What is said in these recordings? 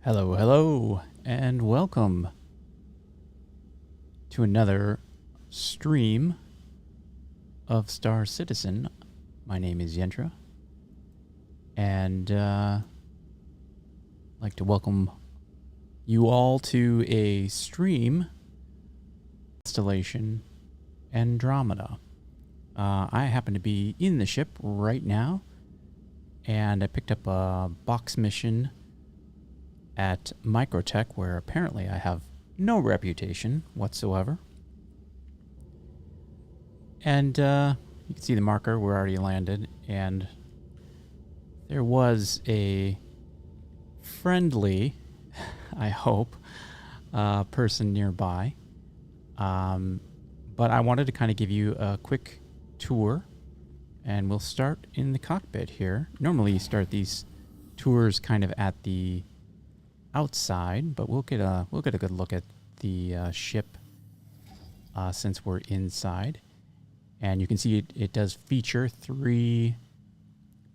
Hello, hello, and welcome to another stream of Star Citizen. My name is Yentra, and I'd like to welcome you all to a stream Constellation Andromeda. I happen to be in the ship right now, and I picked up a box mission at Microtech, where apparently I have no reputation whatsoever. And you can see the marker, we're already landed, and there was a friendly, I hope, person nearby. But I wanted to kind of give you a quick tour, and we'll start in the cockpit here. Normally you start these tours kind of at the outside, but we'll get a good look at the ship since we're inside. And you can see it does feature 3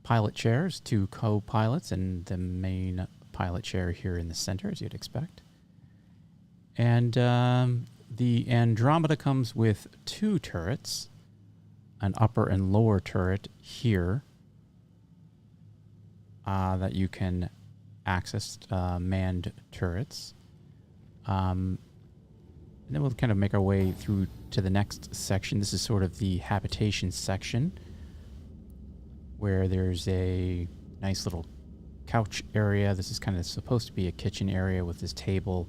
pilot chairs, 2 co-pilots, and the main pilot chair here in the center, as you'd expect. And the Andromeda comes with 2 turrets, an upper and lower turret here that you can access manned turrets. And then we'll kind of make our way through to the next section. This is sort of the habitation section, where there's a nice little couch area. This is kind of supposed to be a kitchen area with this table,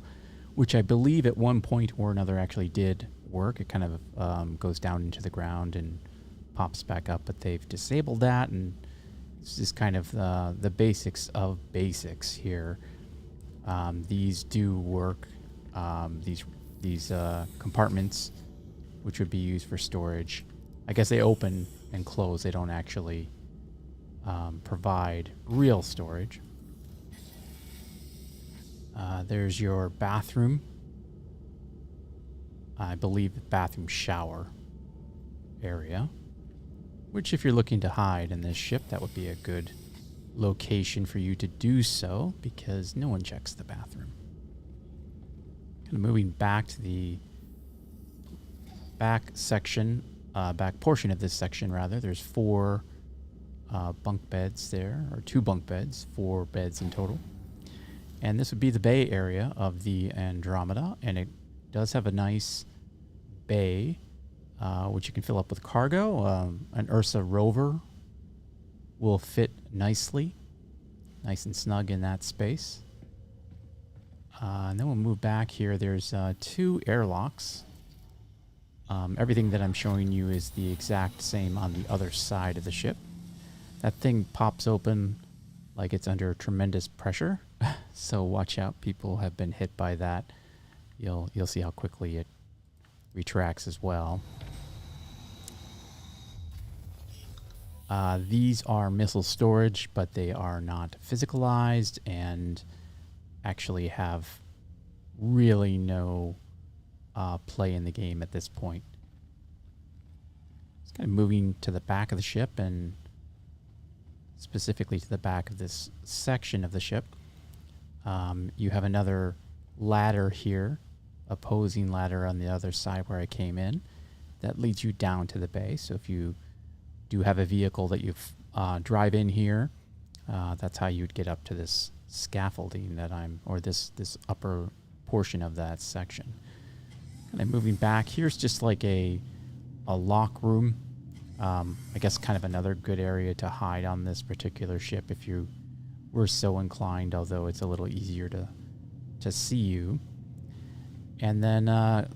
which I believe at one point or another actually did work. It kind of goes down into the ground and pops back up, but they've disabled that, and this is kind of the basics of basics here. These do work. These compartments, which would be used for storage, I guess they open and close. They don't actually provide real storage. There's your bathroom. I believe the bathroom shower area, which if you're looking to hide in this ship, that would be a good location for you to do so, because no one checks the bathroom. Kind of moving back to the back section, back portion of this section rather. There's 4 bunk beds there, or 2 bunk beds, 4 beds in total. And this would be the bay area of the Andromeda, and it does have a nice bay, which you can fill up with cargo. An Ursa Rover will fit nicely, nice and snug in that space. And then we'll move back here. There's 2 airlocks. Everything that I'm showing you is the exact same on the other side of the ship. That thing pops open like it's under tremendous pressure. So watch out. People have been hit by that. You'll see how quickly it retracts as well. These are missile storage, but they are not physicalized and actually have really no play in the game at this point. It's kind of moving to the back of the ship, and specifically to the back of this section of the ship. You have another ladder here, opposing ladder on the other side where I came in, that leads you down to the bay. So if you do have a vehicle that you drive in here, that's how you'd get up to this scaffolding that or this upper portion of that section. Kind of moving back, here's just like a lock room. I guess kind of another good area to hide on this particular ship if you were so inclined, although it's a little easier to see you. And then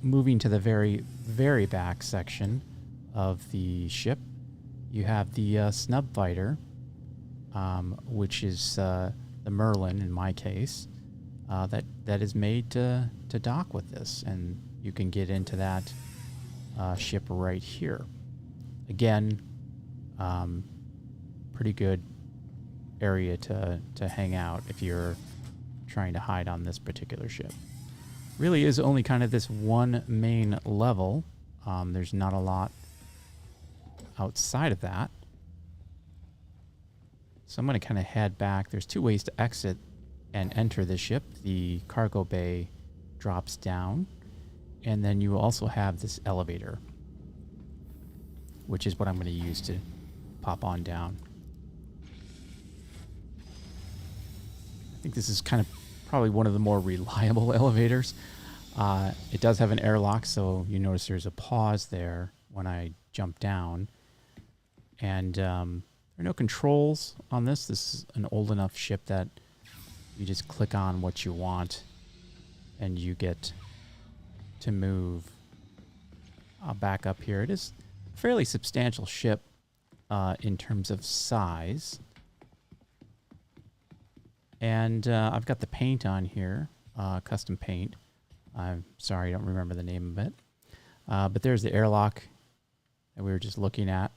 moving to the very, very back section of the ship, you have the Snub Fighter, which is the Merlin in my case, that is made to dock with this, and you can get into that ship right here. Again, pretty good area to hang out if you're trying to hide on this particular ship. Really is only kind of this one main level. There's not a lot outside of that. So I'm going to kind of head back. There's 2 ways to exit and enter the ship, the cargo bay drops down, and then you also have this elevator, which is what I'm going to use to pop on down. I think this is kind of probably one of the more reliable elevators. It does have an airlock, so you notice there's a pause there when I jump down. And there are no controls on this. This is an old enough ship that you just click on what you want and you get to move back up here. It is a fairly substantial ship in terms of size. And I've got the paint on here, custom paint. I'm sorry, I don't remember the name of it. But there's the airlock that we were just looking at.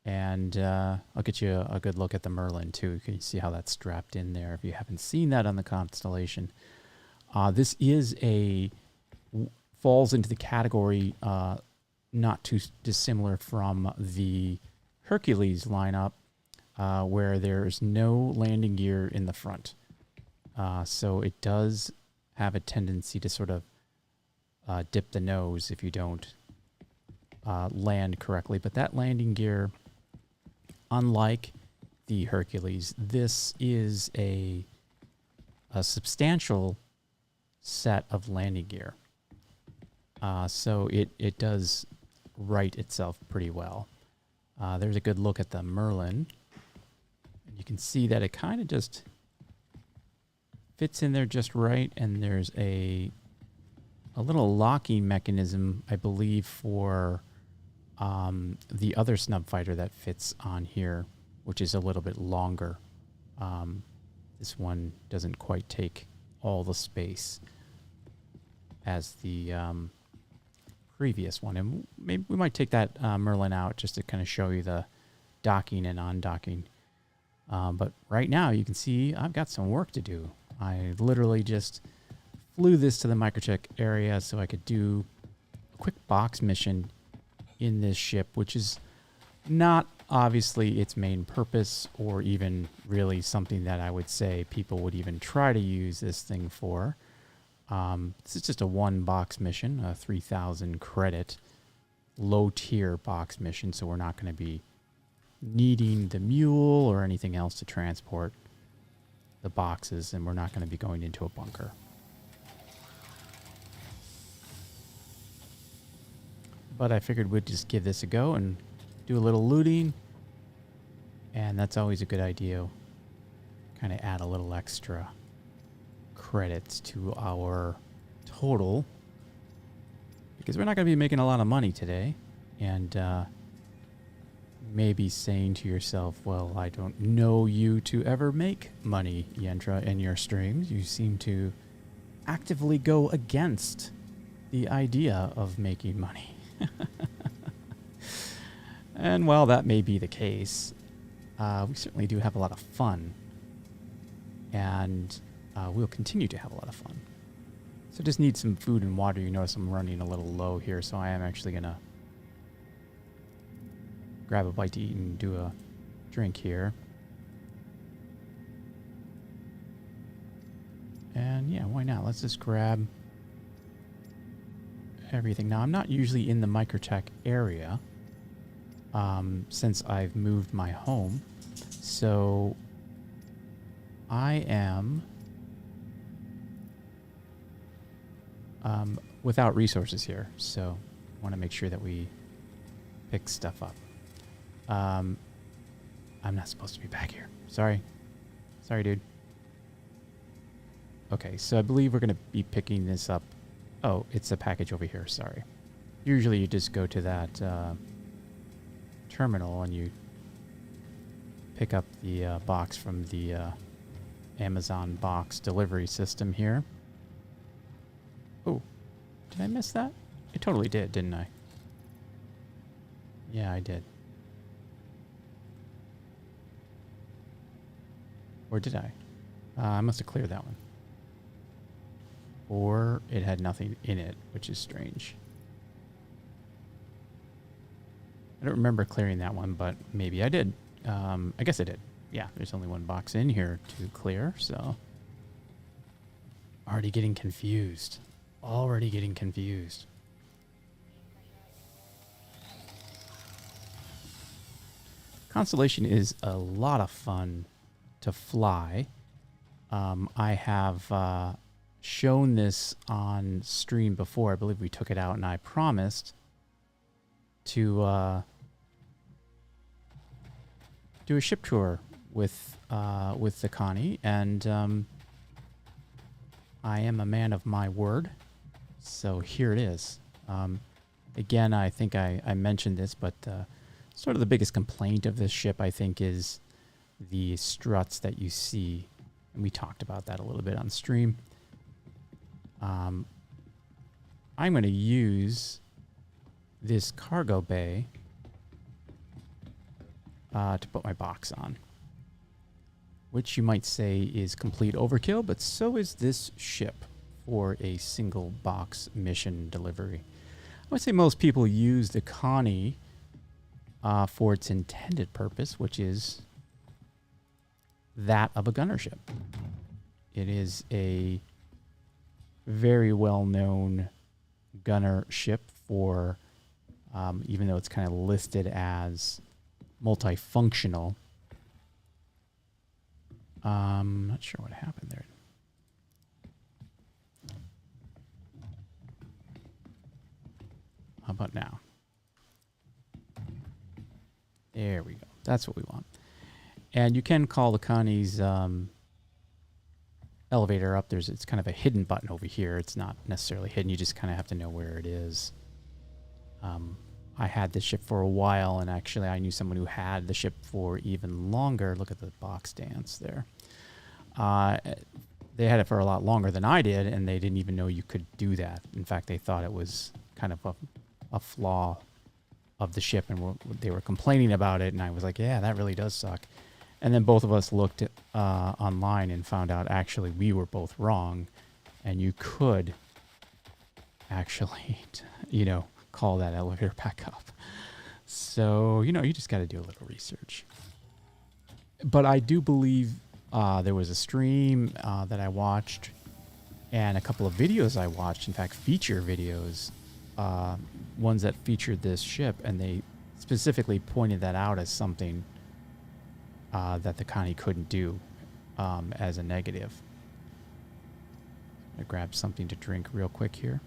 And I'll get you a good look at the Merlin, too. You can see how that's strapped in there if you haven't seen that on the Constellation. This is falls into the category not too dissimilar from the Hercules lineup, where there's no landing gear in the front. So it does have a tendency to sort of dip the nose if you don't land correctly. But that landing gear, unlike the Hercules, this is a substantial set of landing gear. So it does right itself pretty well. There's a good look at the Merlin. And you can see that it kind of just fits in there just right. And there's a little locking mechanism, I believe, for the other Snub Fighter that fits on here, which is a little bit longer. This one doesn't quite take all the space as the previous one. And maybe we might take that Merlin out just to kind of show you the docking and undocking. But right now you can see I've got some work to do. I literally just flew this to the microcheck area so I could do a quick box mission in this ship, which is not obviously its main purpose or even really something that I would say people would even try to use this thing for. This is just a one box mission, a 3,000 credit low tier box mission. So we're not going to be needing the mule or anything else to transport the boxes, and we're not going to be going into a bunker. But I figured we'd just give this a go and do a little looting. And that's always a good idea. Kind of add a little extra credits to our total, because we're not going to be making a lot of money today. And maybe saying to yourself, well, I don't know you to ever make money, Yentra, in your streams. You seem to actively go against the idea of making money. And while that may be the case, we certainly do have a lot of fun. And we'll continue to have a lot of fun. So just need some food and water. You notice I'm running a little low here, so I am actually going to grab a bite to eat and do a drink here. And yeah, why not? Let's just grab everything. Now, I'm not usually in the microcheck area since I've moved my home. So I am without resources here. So I want to make sure that we pick stuff up. I'm not supposed to be back here. Sorry, dude. Okay, so I believe we're going to be picking this up. Oh, it's a package over here. Sorry. Usually you just go to that terminal and you pick up the box from the Amazon box delivery system here. Oh, did I miss that? I totally did, didn't I? Yeah, I did. Or did I? I must have cleared that one. Or it had nothing in it, which is strange. I don't remember clearing that one, but maybe I did. I guess I did. yeah, there's only one box in here to clear, so... Already getting confused. Already getting confused. Constellation is a lot of fun to fly. I have shown this on stream before. I believe we took it out, and I promised to do a ship tour with the Connie, and I am a man of my word, so here it is. Again, I think I mentioned this, but sort of the biggest complaint of this ship, I think, is the struts that you see. And we talked about that a little bit on stream. I'm going to use this cargo bay to put my box on, which you might say is complete overkill, but so is this ship for a single box mission delivery. I would say most people use the Connie for its intended purpose, which is that of a gunner ship. It is a very well-known gunner ship for, even though it's kind of listed as multifunctional. I'm not sure what happened there. How about now? There we go. That's what we want. And you can call the Connie's elevator up. It's kind of a hidden button over here. It's not necessarily hidden. You just kind of have to know where it is. I had this ship for a while, and actually I knew someone who had the ship for even longer. Look at the box dance there. They had it for a lot longer than I did, and they didn't even know you could do that. In fact, they thought it was kind of a flaw of the ship, and they were complaining about it, and I was like, yeah, that really does suck. And then both of us looked at, online and found out actually we were both wrong, and you could actually, call that elevator back up. So, you just got to do a little research. But I do believe there was a stream that I watched and a couple of videos I watched, in fact, feature videos, ones that featured this ship, and they specifically pointed that out as something that the Connie couldn't do as a negative. I grab something to drink real quick here.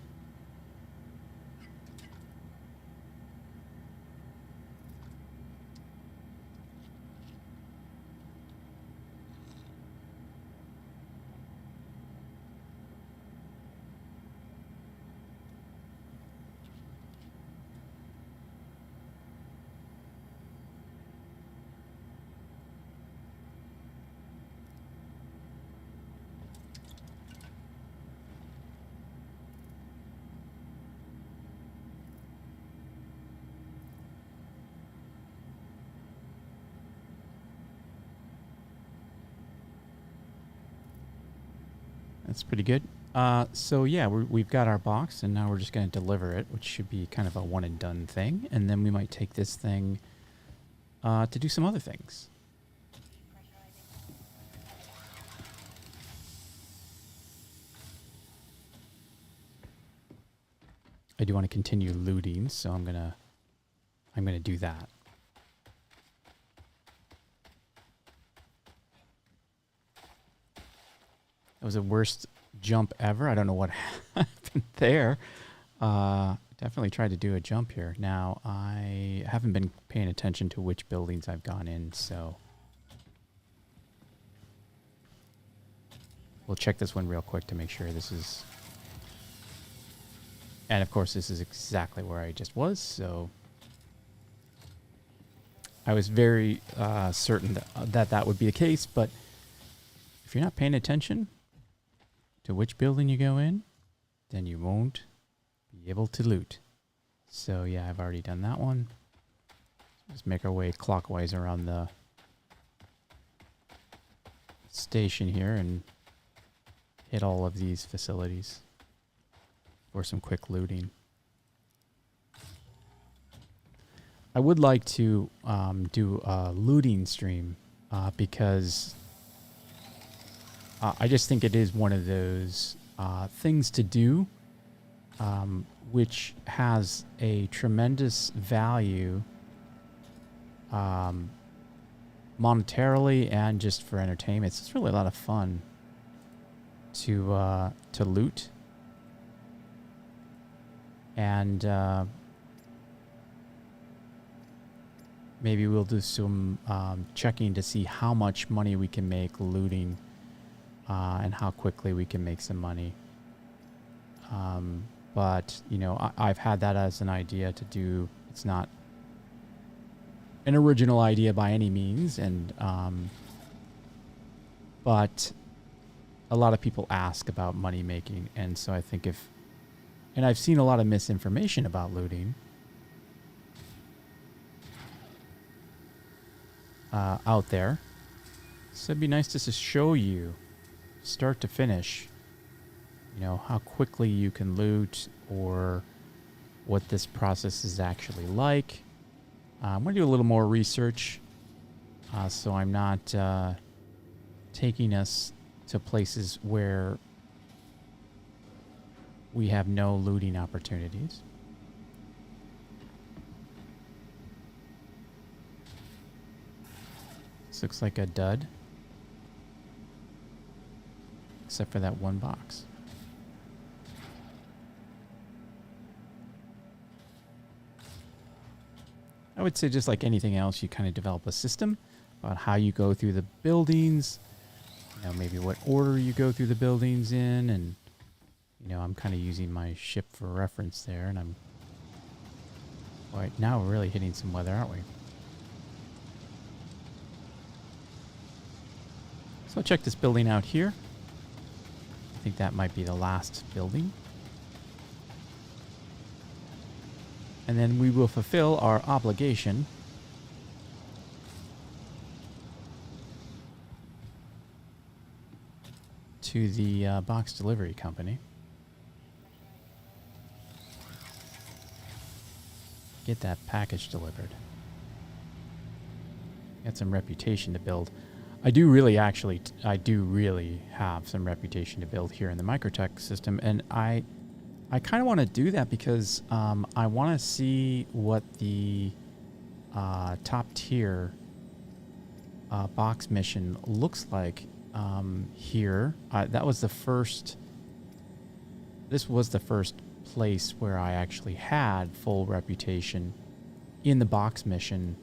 That's pretty good. So yeah, we've got our box, and now we're just going to deliver it, which should be kind of a one and done thing. And then we might take this thing to do some other things. I do want to continue looting, so I'm gonna do that. That was the worst jump ever. I don't know what happened there. Definitely tried to do a jump here. Now, I haven't been paying attention to which buildings I've gone in, so we'll check this one real quick to make sure this is... And, of course, this is exactly where I just was, so... I was very certain that would be the case, but if you're not paying attention to which building you go in, then you won't be able to loot. So yeah, I've already done that one. Just make our way clockwise around the station here and hit all of these facilities for some quick looting. I would like to do a looting stream because I just think it is one of those things to do, which has a tremendous value monetarily and just for entertainment. It's really a lot of fun to loot. And maybe we'll do some checking to see how much money we can make looting and how quickly we can make some money. But, you know, I've had that as an idea to do. It's not an original idea by any means, and but a lot of people ask about money making, and so I think and I've seen a lot of misinformation about looting out there, so it'd be nice just to show you, start to finish, you know, how quickly you can loot or what this process is actually like. I'm going to do a little more research so I'm not taking us to places where we have no looting opportunities. This looks like a dud, except for that one box. I would say just like anything else, you kind of develop a system about how you go through the buildings, you know, maybe what order you go through the buildings in, and, you know, I'm kind of using my ship for reference there, and I'm, right now we're really hitting some weather, aren't we? So I'll check this building out here. I think that might be the last building. And then we will fulfill our obligation to the box delivery company. Get that package delivered. Got some reputation to build. I do really have some reputation to build here in the Microtech system, and I kind of want to do that because I want to see what the top tier box mission looks like here. This was the first place where I actually had full reputation in the box mission.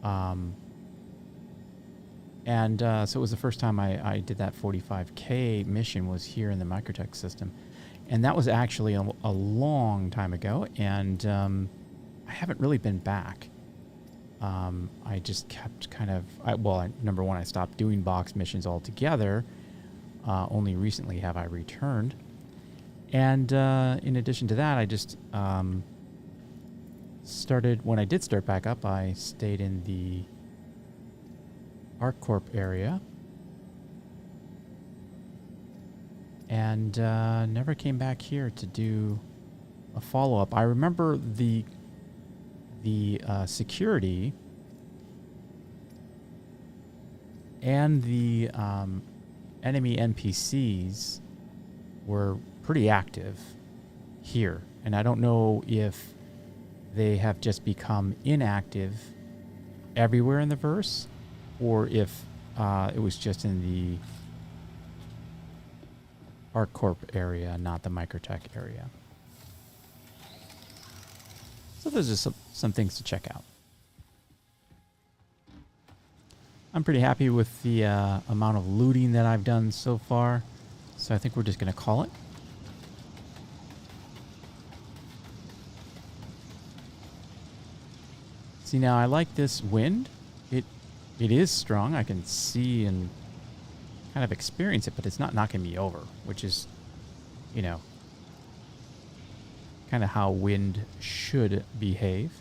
So it was the first time I did that 45K mission was here in the Microtech system. And that was actually a long time ago, and I haven't really been back. I just kept kind of... number one, I stopped doing box missions altogether. Only recently have I returned. And in addition to that, I just started... When I did start back up, I stayed in the ArcCorp area. And never came back here to do a follow-up. I remember the security and the enemy NPCs were pretty active here. And I don't know if they have just become inactive everywhere in the verse, or if it was just in the ArcCorp area, not the Microtech area. So those are some things to check out. I'm pretty happy with the amount of looting that I've done so far, so I think we're just going to call it. See, now I like this wind. It is strong. I can see and kind of experience it, but it's not knocking me over, which is, you know, kind of how wind should behave.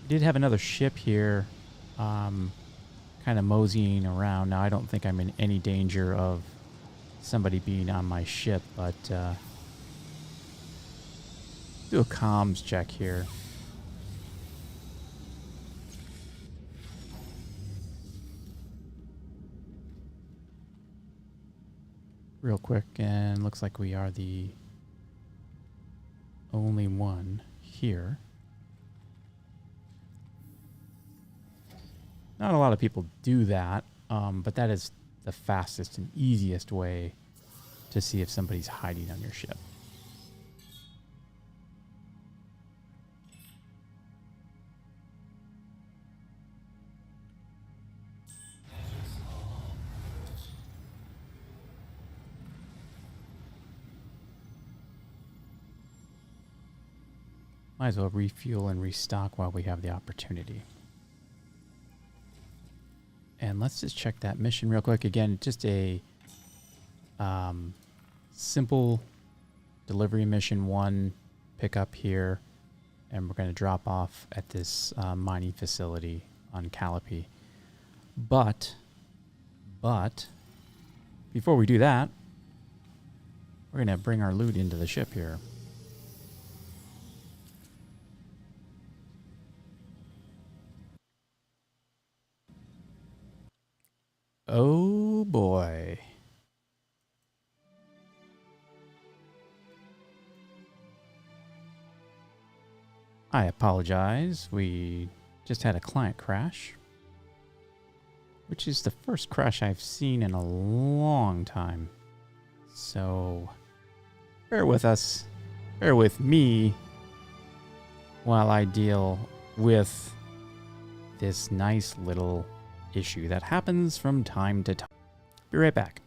Did have another ship here kind of moseying around. Now, I don't think I'm in any danger of somebody being on my ship, but do a comms check here. real quick, and looks like we are the only one here. Not a lot of people do that, but that is the fastest and easiest way to see if somebody's hiding on your ship. Might as well refuel and restock while we have the opportunity. And let's just check that mission real quick. Again, just a simple delivery mission, 1 pickup here, and we're going to drop off at this mining facility on Calliope. But before we do that, we're going to bring our loot into the ship here. Oh boy. I apologize. We just had a client crash, which is the first crash I've seen in a long time. So bear with us, bear with me while I deal with this nice little issue that happens from time to time. Be right back.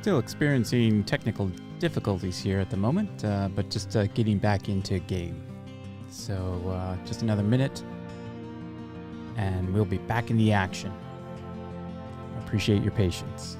Still experiencing technical difficulties here at the moment, but just getting back into game. So just another minute, and we'll be back in the action. I appreciate your patience.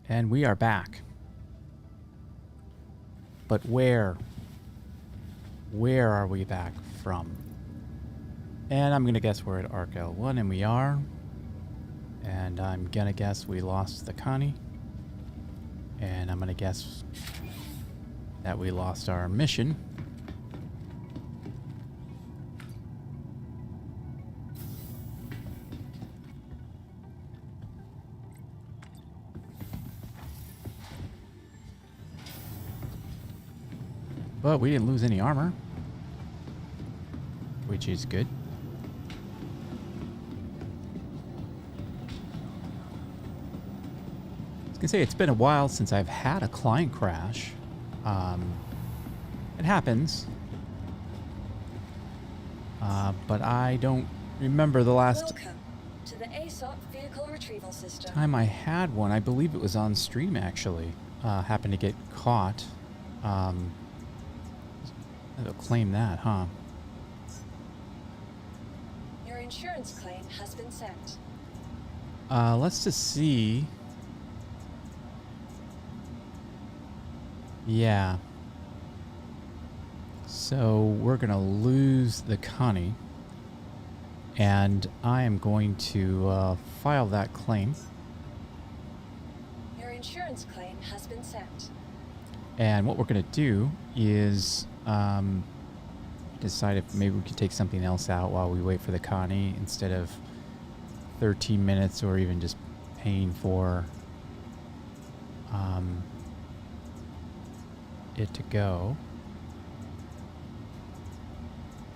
And we are back. But where? Where are we back from? And I'm going to guess we're at Arc L1, and we are. And I'm going to guess we lost the Connie. And I'm going to guess that we lost our mission. But we didn't lose any armor, which is good. I was gonna say, it's been a while since I've had a client crash. It happens. But I don't remember the last Welcome to the Aesop vehicle retrieval system. time I had one. I believe it was on stream, actually. Happened to get caught. They'll claim that, huh? Your insurance claim has been sent. Let's just see. Yeah. So we're gonna lose the Connie, and I am going to file that claim. Your insurance claim has been sent. And what we're gonna do is decide if maybe we could take something else out while we wait for the Connie instead of 13 minutes, or even just paying for it to go.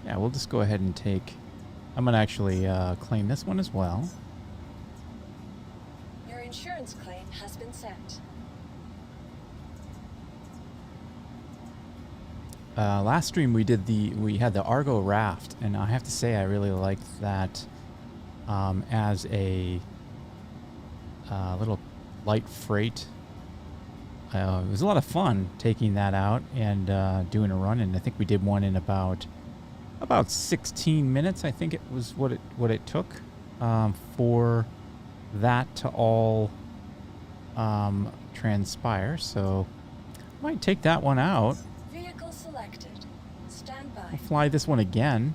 Yeah, we'll just go ahead and take... I'm going to actually claim this one as well. Your insurance claim has been sent. Last stream we had the Argo raft, and I have to say I really liked that as a little light freight. It was a lot of fun taking that out and doing a run, and I think we did one in about 16 minutes. I think it was what it took for that to all transpire. So I might take that one out. Vehicle selected. Stand by. I'll fly this one again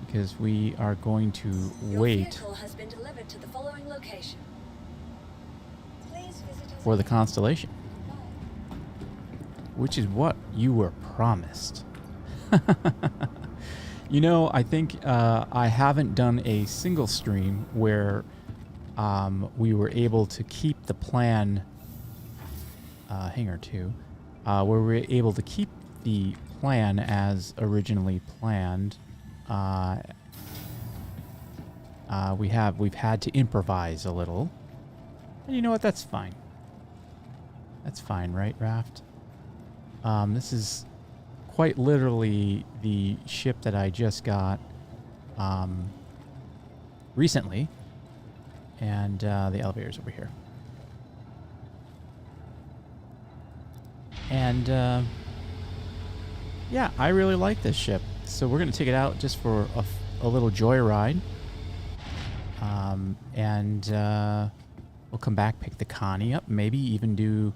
because we are going to Your wait vehicle has been delivered to the following location. Please visit us for the again. Constellation, which is what you were promised. You know, I think I haven't done a single stream where we were able to keep the plan, Hangar 2, where we were able to keep the plan as originally planned. We've had to improvise a little. And you know what? That's fine. That's fine, right, Raft? This is quite literally the ship that I just got recently. And the elevator's over here. And yeah, I really like this ship. So we're going to take it out just for a little joyride. And we'll come back, pick the Connie up, maybe even do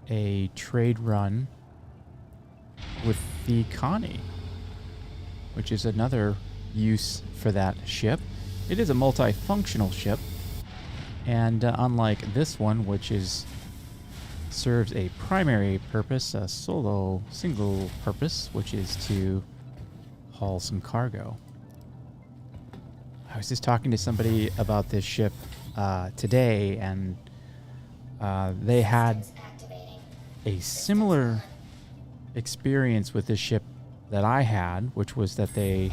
a trade run with the Connie, which is another use for that ship. It is a multifunctional ship, and unlike this one, which serves a primary purpose, a single purpose, which is to haul some cargo. I was just talking to somebody about this ship today, and they had a similar experience with this ship that I had, which was that they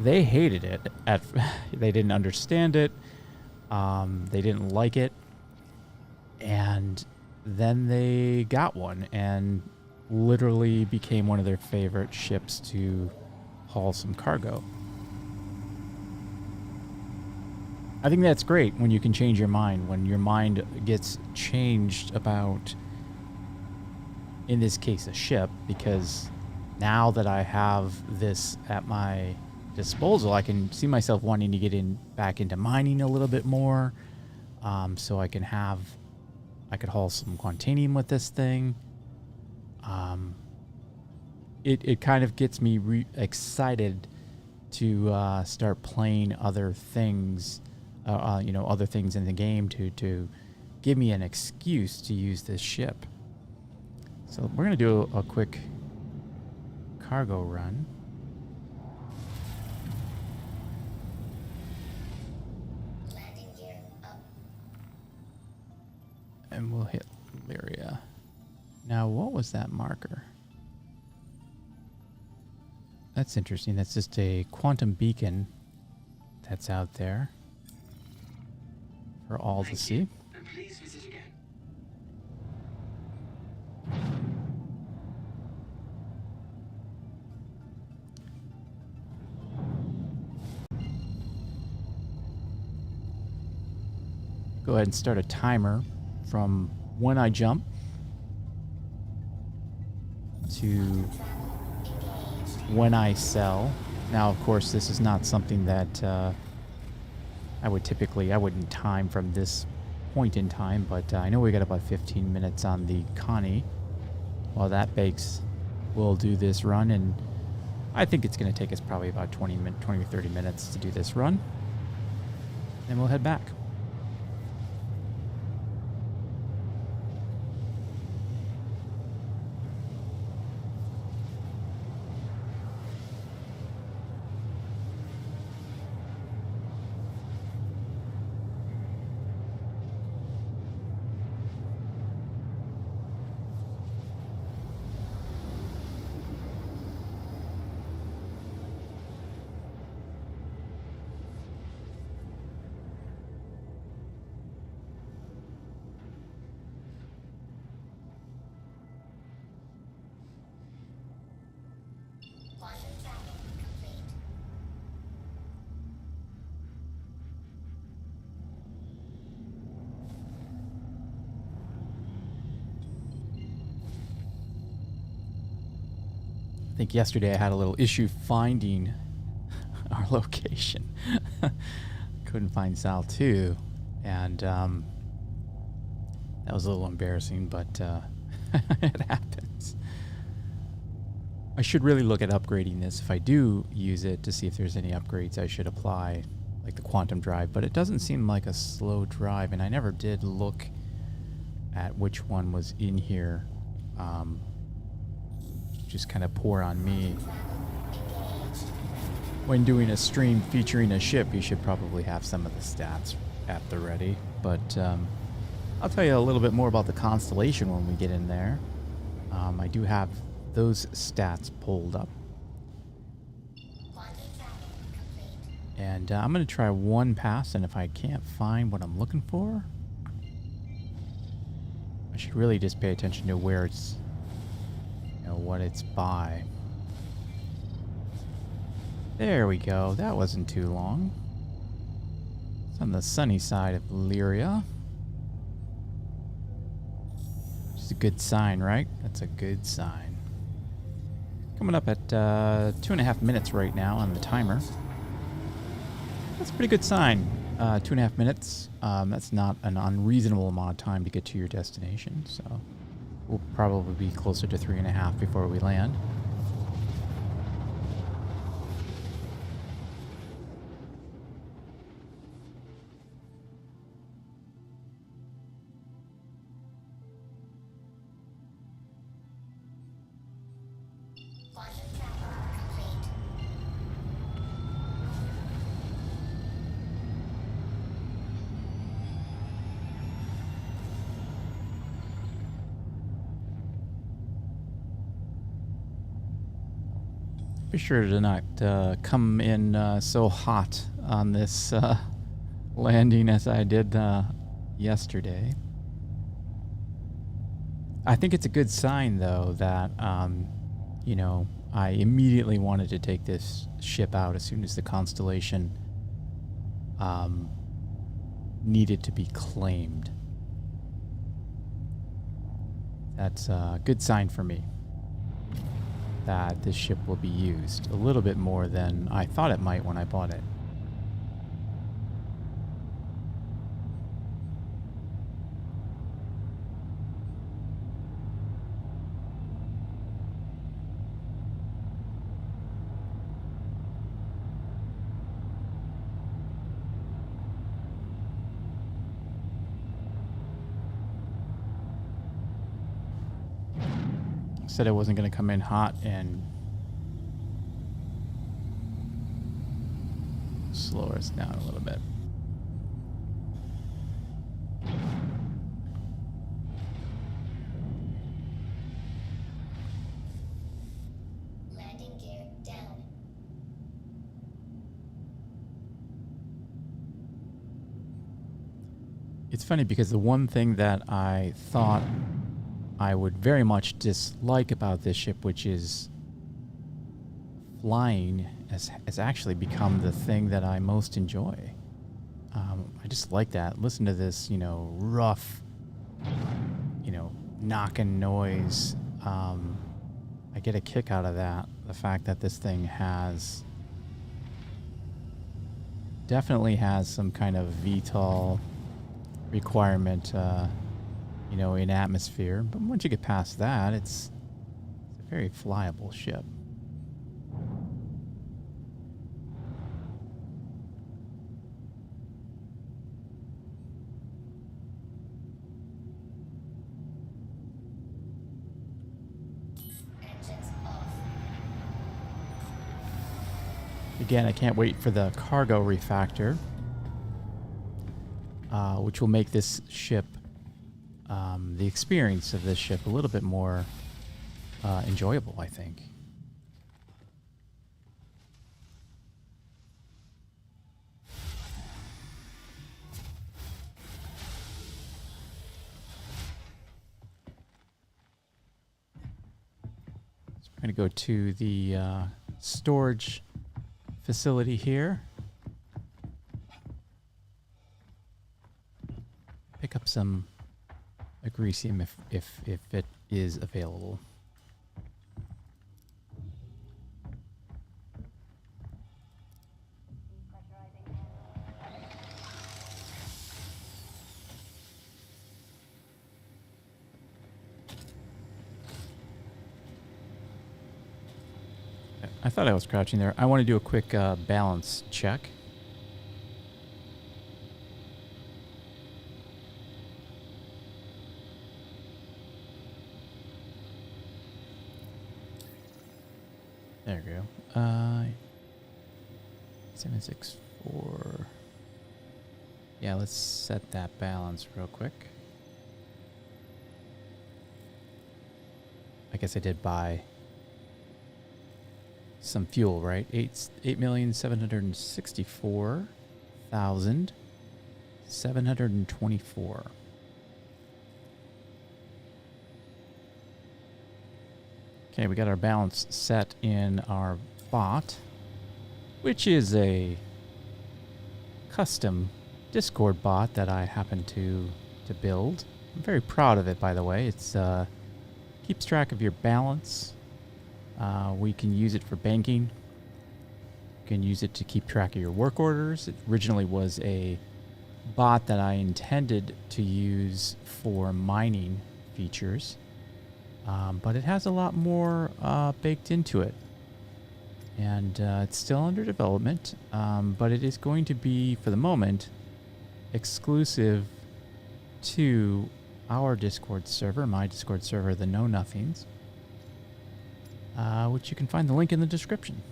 hated it. They didn't understand it. They didn't like it. And then they got one and literally became one of their favorite ships to haul some cargo. I think that's great when you can change your mind, when your mind gets changed about, in this case, a ship, because now that I have this at my disposal, I can see myself wanting to get back into mining a little bit more, so I could haul some quantanium with this thing. It kind of gets me excited to start playing other things. Other things in the game to give me an excuse to use this ship. So we're going to do a quick cargo run. Landing gear up. And we'll hit Lyria. Now, what was that marker? That's interesting. That's just a quantum beacon that's out there for all to see. And please visit again. Go ahead and start a timer from when I jump to when I sell. Now, of course, this is not something that I wouldn't time from this point in time, but I know we got about 15 minutes on the Connie. While that bakes, we'll do this run, and I think it's going to take us probably about 20 or 30 minutes to do this run. Then we'll head back. I think yesterday I had a little issue finding our location. Couldn't find Sal 2, and that was a little embarrassing, but it happens. I should really look at upgrading this if I do use it, to see if there's any upgrades I should apply, like the quantum drive, but it doesn't seem like a slow drive, and I never did look at which one was in here. Just kind of poor on me. When doing a stream featuring a ship, you should probably have some of the stats at the ready. But I'll tell you a little bit more about the Constellation when we get in there. I do have those stats pulled up. And I'm going to try one pass, and if I can't find what I'm looking for, I should really just pay attention to where it's, what it's by. There we go. That wasn't too long. It's on the sunny side of Lyria. Which is a good sign, right? That's a good sign. Coming up at 2.5 minutes right now on the timer. That's a pretty good sign. 2.5 minutes. That's not an unreasonable amount of time to get to your destination, so we'll probably be closer to 3.5 before we land. be sure to not come in so hot on this landing as I did yesterday. I think it's a good sign, though, that, you know, I immediately wanted to take this ship out as soon as the Constellation needed to be claimed. That's a good sign for me that this ship will be used a little bit more than I thought it might when I bought it. Said I wasn't going to come in hot and slow us down a little bit. Landing gear down. It's funny because the one thing that I thought I would very much dislike about this ship, which is flying, has actually become the thing that I most enjoy. I just like that. Listen to this, you know, rough, you know, knocking noise. I get a kick out of that. The fact that this thing definitely has some kind of Vtol requirement, you know, in atmosphere. But once you get past that, it's a very flyable ship. Engines off. Again, I can't wait for the cargo refactor, which will make this ship, the experience of this ship, a little bit more enjoyable, I think. So we're going to go to the storage facility here. Pick up some agresium if it is available. I thought I was crouching there. I want to do a quick balance check. There we go. 764. Yeah, let's set that balance real quick. I guess I did buy some fuel, right? 8,764,724. Okay, we got our balance set in our bot, which is a custom Discord bot that I happen to build. I'm very proud of it, by the way. It's keeps track of your balance. We can use it for banking. You can use it to keep track of your work orders. It originally was a bot that I intended to use for mining features. But it has a lot more baked into it. And it's still under development, but it is going to be, for the moment, exclusive to our Discord server, my Discord server, the Know Nothings, which you can find the link in the description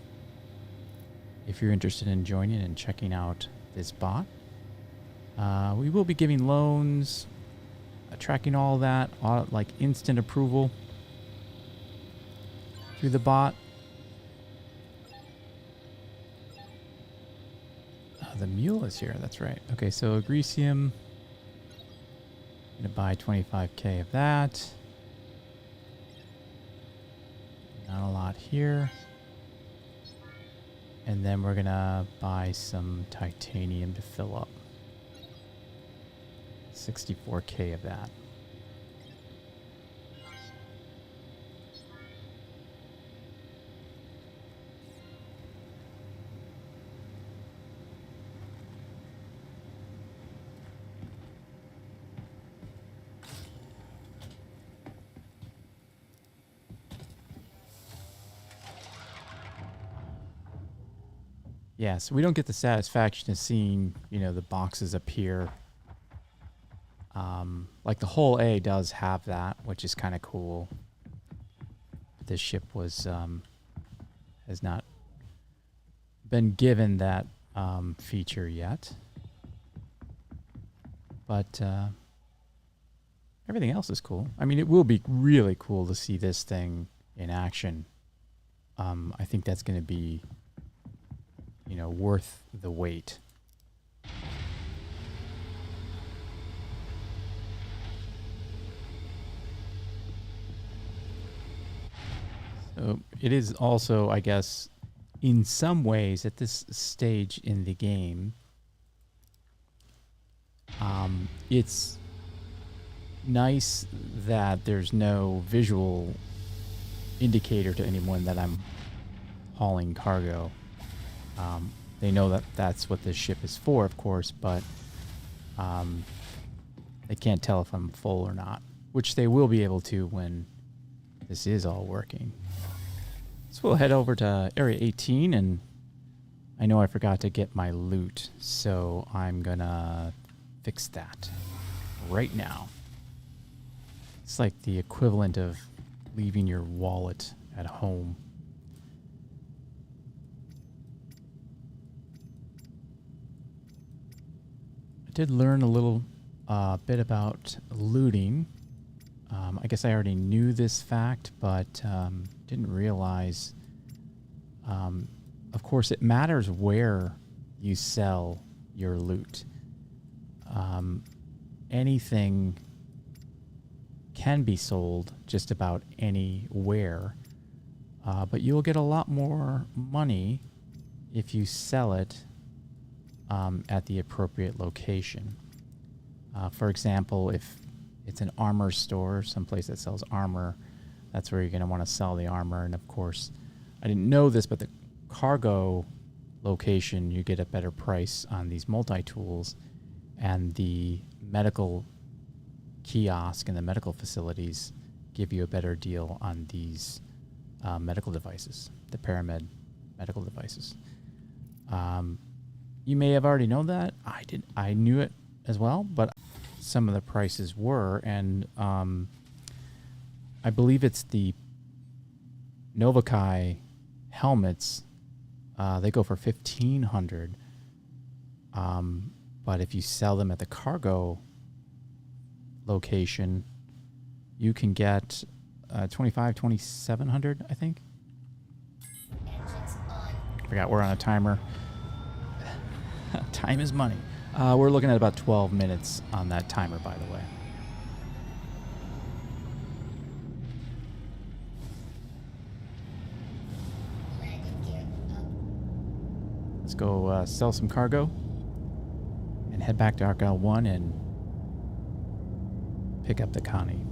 if you're interested in joining and checking out this bot. We will be giving loans, tracking all that, like instant approval through the bot. the mule is here. That's right. Okay, so Agricium. Gonna buy 25k of that. Not a lot here. And then we're gonna buy some titanium to fill up. 64k of that. Yeah, so we don't get the satisfaction of seeing, you know, the boxes appear. Like the whole A does have that, which is kind of cool. This ship was has not been given that feature yet, but everything else is cool. I mean, it will be really cool to see this thing in action. I think that's going to be, you know, worth the wait. So it is also, I guess, in some ways at this stage in the game, it's nice that there's no visual indicator to anyone that I'm hauling cargo. They know that that's what this ship is for, of course, but they can't tell if I'm full or not, which they will be able to when this is all working. So we'll head over to Area 18, and I know I forgot to get my loot, so I'm gonna fix that right now. It's like the equivalent of leaving your wallet at home. I did learn a little bit about looting. I guess I already knew this fact, but didn't realize. Of course, it matters where you sell your loot. Anything can be sold just about anywhere, but you'll get a lot more money if you sell it at the appropriate location. For example, if it's an armor store, someplace that sells armor, that's where you're going to want to sell the armor. And of course, I didn't know this, but the cargo location, you get a better price on these multi-tools, and the medical kiosk and the medical facilities give you a better deal on these medical devices, the Paramed medical devices. You may have already known that. I knew it as well, but some of the prices were, and I believe it's the Novakai helmets. They go for $1,500, but if you sell them at the cargo location, you can get $2,700, I think. Forgot we're on a timer. Time is money. We're looking at about 12 minutes on that timer, by the way. Let's go sell some cargo and head back to Argyle 1 and pick up the Connie.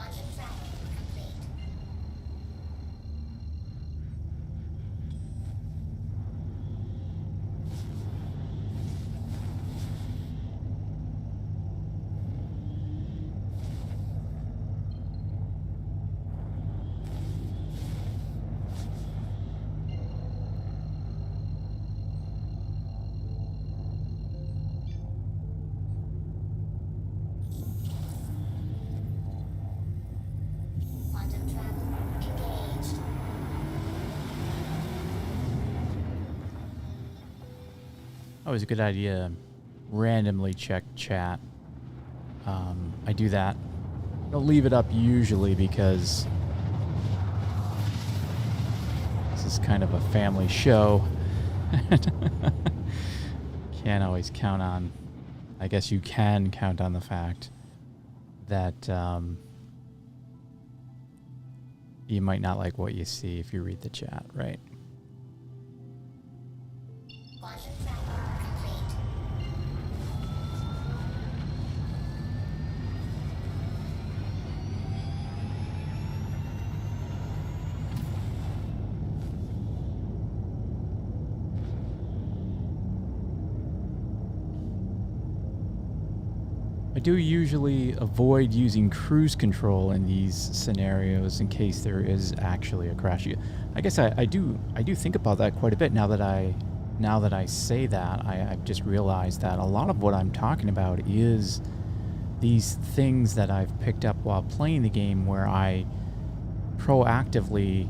Quantum travel complete. Quantum travel engaged. Always a good idea to randomly check chat. I do that. Don't leave it up usually because this is kind of a family show. Can't always count on, I guess you can count on the fact that you might not like what you see if you read the chat, right? Quantum travel complete. I do usually avoid using cruise control in these scenarios in case there is actually a crash. I guess I do think about that quite a bit now that I say that. I've just realized that a lot of what I'm talking about is these things that I've picked up while playing the game where I proactively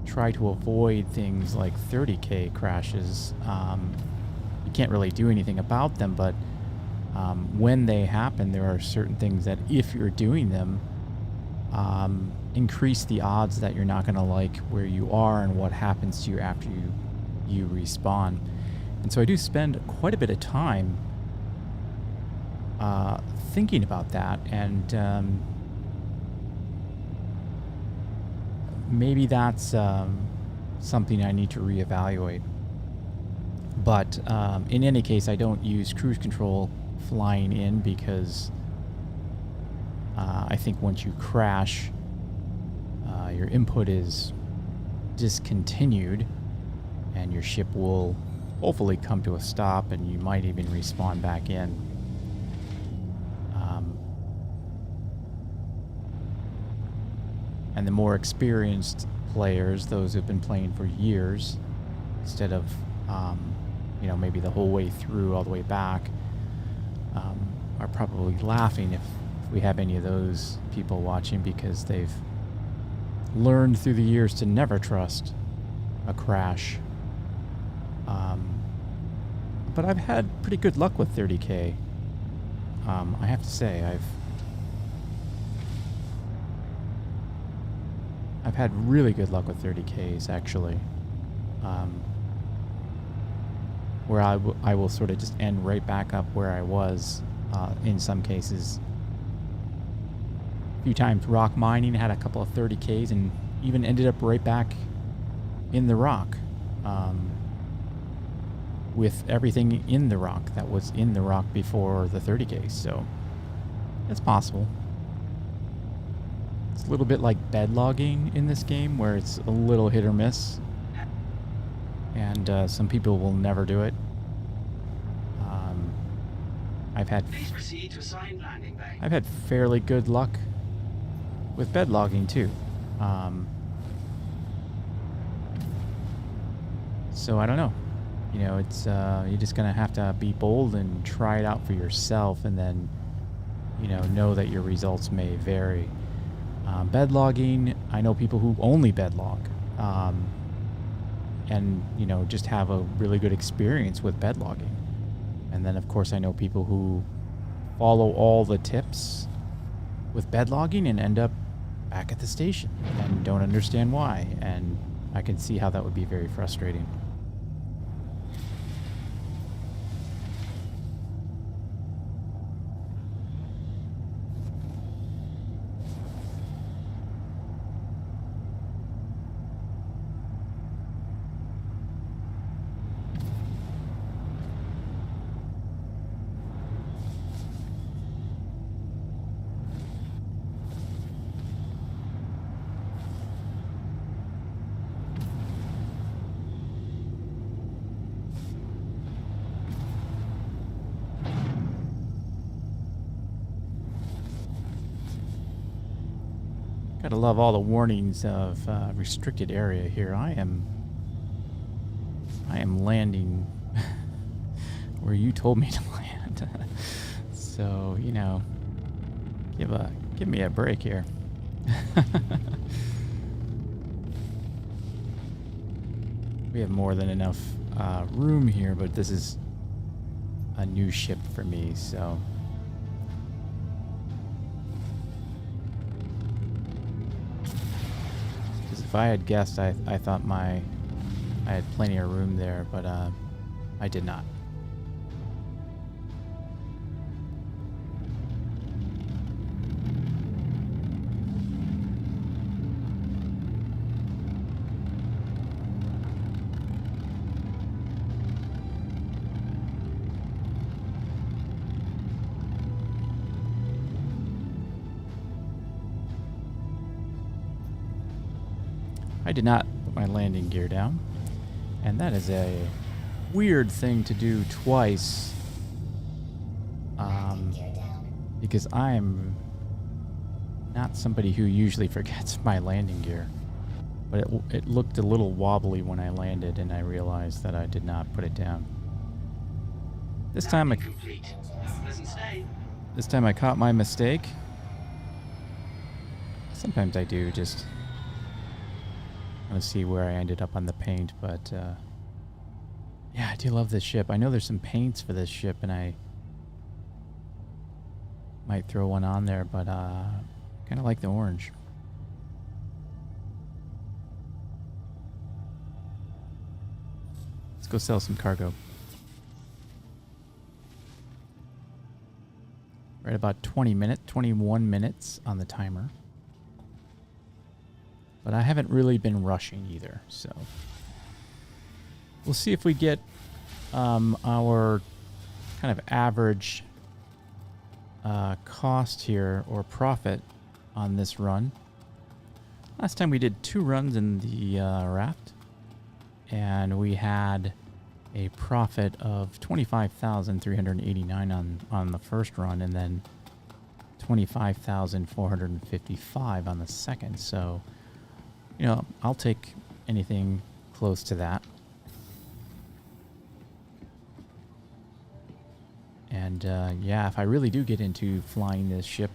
try to avoid things like 30K crashes. You can't really do anything about them, but when they happen, there are certain things that if you're doing them, increase the odds that you're not going to like where you are and what happens to you after you respawn. And so I do spend quite a bit of time thinking about that, and maybe that's something I need to reevaluate. But in any case, I don't use cruise control flying in because I think once you crash, your input is discontinued and your ship will hopefully come to a stop and you might even respawn back in. And the more experienced players, those who've been playing for years, instead of maybe the whole way through all the way back, are probably laughing if we have any of those people watching because they've learned through the years to never trust a crash. But I've had pretty good luck with 30K. I have to say, I've had really good luck with 30Ks actually. Where I will sort of just end right back up where I was in some cases. A few times rock mining, had a couple of 30Ks and even ended up right back in the rock with everything in the rock that was in the rock before the 30Ks. So it's possible. It's a little bit like bed logging in this game where it's a little hit or miss. And some people will never do it. Please proceed to assigned landing bay. I've had fairly good luck with bed logging too. So I don't know. It's you're just gonna have to be bold and try it out for yourself, and then know that your results may vary. Bed logging, I know people who only bed log. And just have a really good experience with bed logging. And then of course I know people who follow all the tips with bed logging and end up back at the station and don't understand why, and I can see how that would be very frustrating. Gotta love all the warnings of restricted area here. I am landing where you told me to land. So, you know, give me a break here. We have more than enough room here, but this is a new ship for me, so. Because if I had guessed, I thought I had plenty of room there, but I did not. I did not put my landing gear down, and that is a weird thing to do twice, because I'm not somebody who usually forgets my landing gear, but it looked a little wobbly when I landed, and I realized that I did not put it down. This time I caught my mistake. Sometimes I do, just want to see where I ended up on the paint, but yeah, I do love this ship. I know there's some paints for this ship, and I might throw one on there, but kind of like the orange. Let's go sell some cargo. We're at about 21 minutes on the timer. But I haven't really been rushing either, so we'll see if we get our kind of average cost here or profit on this run. Last time we did 2 runs in the raft, and we had a profit of 25,389 on the first run, and then 25,455 on the second. So, you know, I'll take anything close to that. And yeah, if I really do get into flying this ship,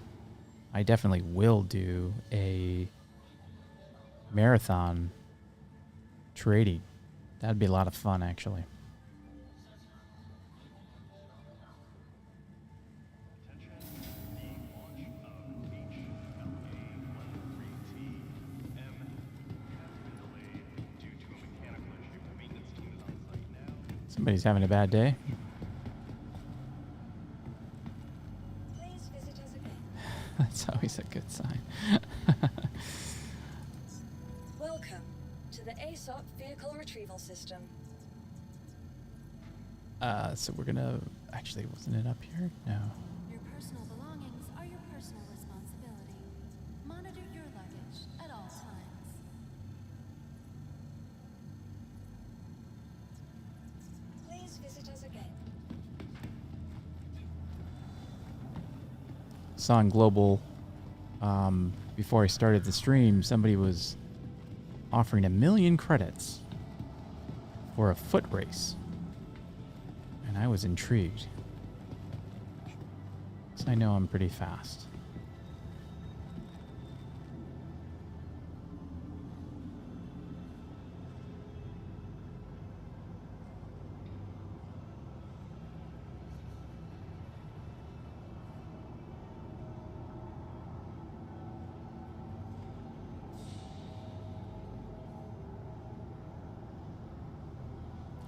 I definitely will do a marathon trading. That'd be a lot of fun, actually. Somebody's having a bad day. Please visit us again. That's always a good sign. Welcome to the Aesop vehicle retrieval system. So we're gonna... Actually, wasn't it up here? No. Your personal belongings are your personal responsibility. Monitor your luggage at all times. Please visit us again. Saw on Global, before I started the stream, somebody was offering 1 million credits for a foot race. And I was intrigued. So I know I'm pretty fast.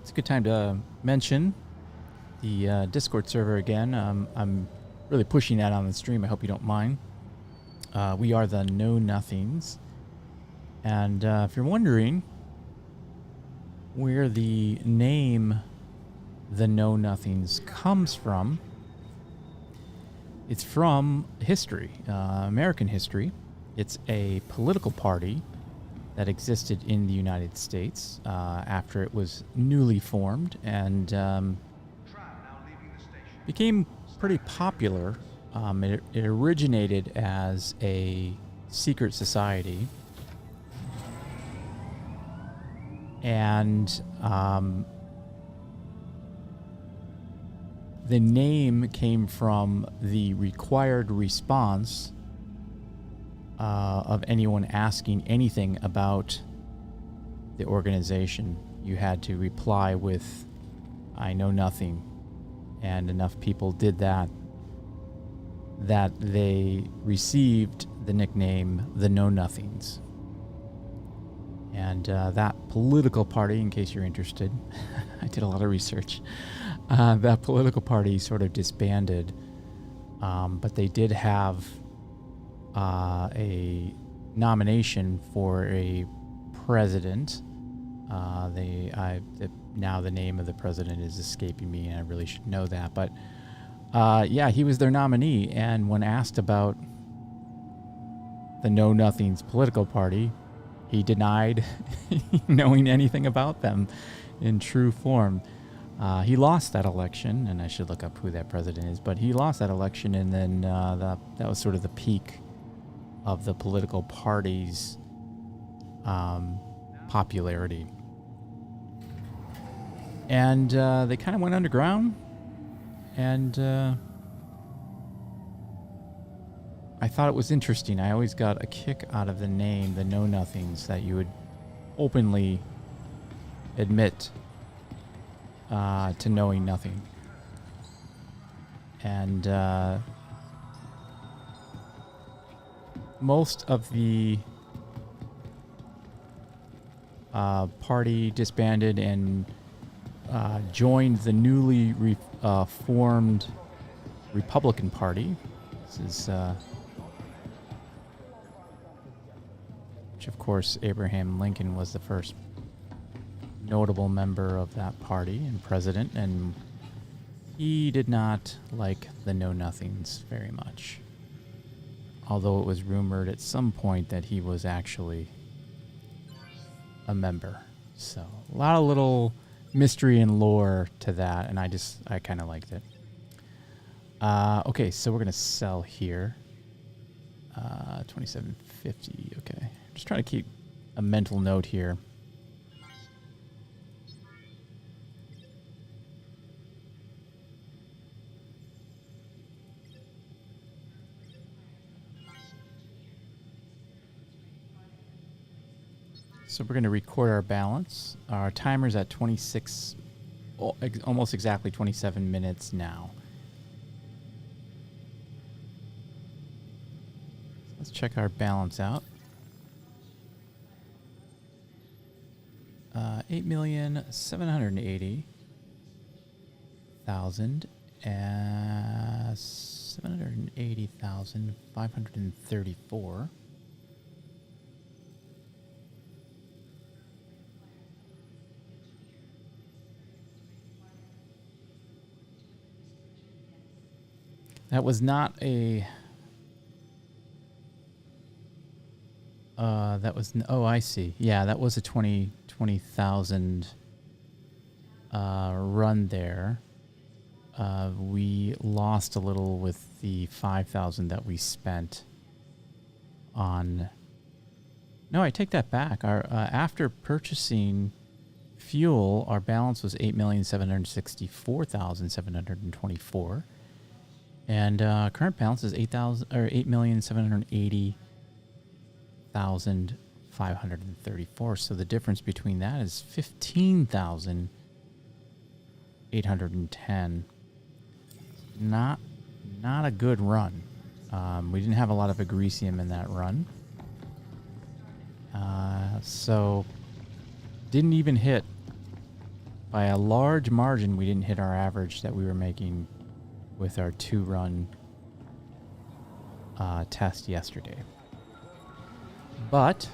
It's a good time to mention the Discord server again. I'm really pushing that on the stream. I hope you don't mind. We are the Know Nothings. And if you're wondering where the name the Know Nothings comes from, it's from history, American history. It's a political party that existed in the United States after it was newly formed, and became pretty popular. It originated as a secret society. And the name came from the required response of anyone asking anything about the organization. You had to reply with, "I know nothing." And enough people did that they received the nickname the Know-Nothings. And that political party, in case you're interested, I did a lot of research, that political party sort of disbanded, but they did have a nomination for a president. Now the name of the president is escaping me, and I really should know that. But yeah, he was their nominee, and when asked about the Know-Nothings political party, he denied knowing anything about them in true form. He lost that election, and I should look up who that president is, but he lost that election, and then that was sort of the peak of the political party's popularity. And they kind of went underground, and I thought it was interesting. I always got a kick out of the name, the Know-Nothings, that you would openly admit to knowing nothing. And most of the party disbanded and joined the newly formed Republican Party. This is, which of course Abraham Lincoln was the first notable member of that party and president, and he did not like the Know-Nothings very much. Although it was rumored at some point that he was actually a member. So a lot of little mystery and lore to that, and I kind of liked it. Okay, so we're gonna sell here. 2750. Okay, just trying to keep a mental note here. So we're going to record our balance. Our timer's at 26, almost exactly 27 minutes now. Let's check our balance out. 8,780,000 and 780,534. That was not a... oh, I see. Yeah, that was a 20,000 run there. We lost a little with the 5,000 that we spent on... No, I take that back. Our after purchasing fuel, our balance was 8,764,724. And current balance is 8,780,534. So the difference between that is 15,810. Not a good run. We didn't have a lot of agresium in that run. So didn't even hit, by a large margin, we didn't hit our average that we were making with our 2-run test yesterday. But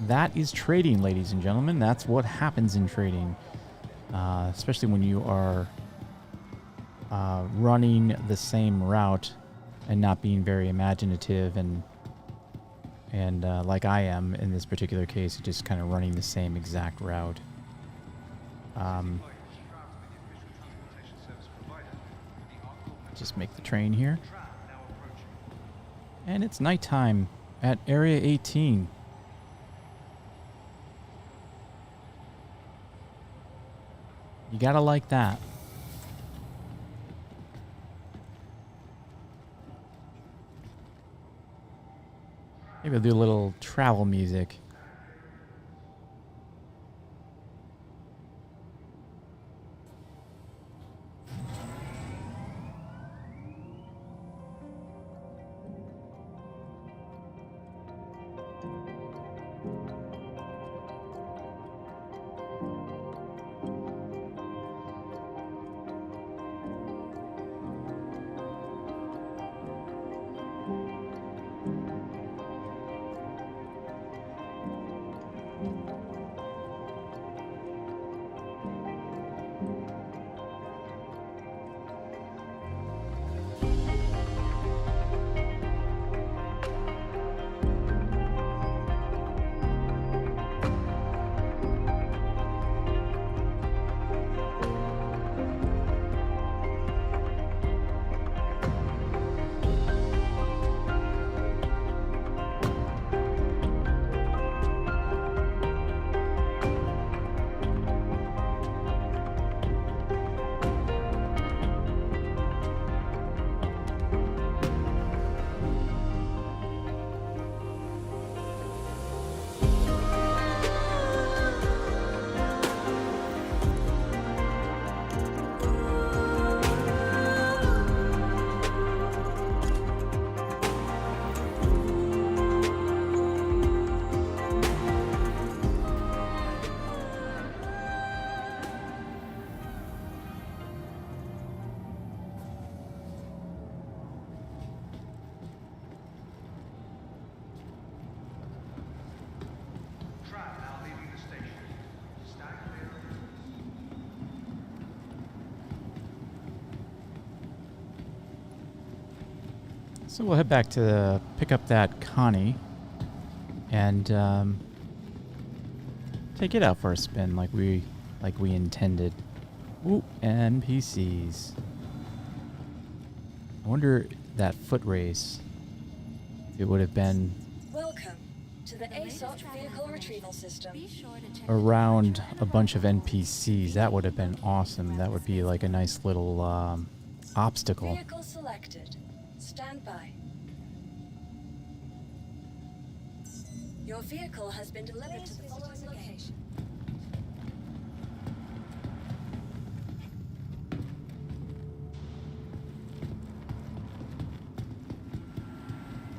that is trading, ladies and gentlemen. That's what happens in trading, especially when you are running the same route and not being very imaginative and like I am in this particular case, just kind of running the same exact route. Just make the train here. And it's nighttime at Area 18. You gotta like that. Maybe I'll do a little travel music. So we'll head back to pick up that Connie and take it out for a spin like we intended. Ooh, NPCs. I wonder that foot race. It would have been Welcome to the Aesop vehicle retrieval system. Be sure to check around a bunch of NPCs. That would have been awesome. That would be like a nice little obstacle. Vehicle selected. Stand by. Your vehicle has been delivered to the following location.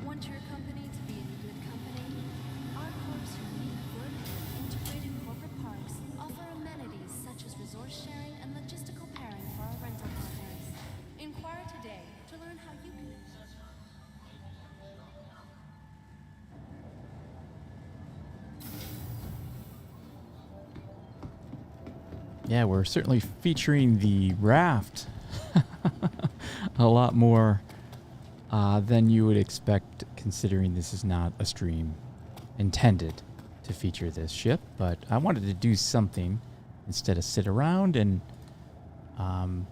Want your company to be in good company? Our corp's unique wood and integrated corporate parks offer amenities such as resource sharing and logistical pairing for our rental partners. Inquire today to learn how you can. Yeah, we're certainly featuring the raft a lot more than you would expect, considering this is not a stream intended to feature this ship. But I wanted to do something instead of sit around, and that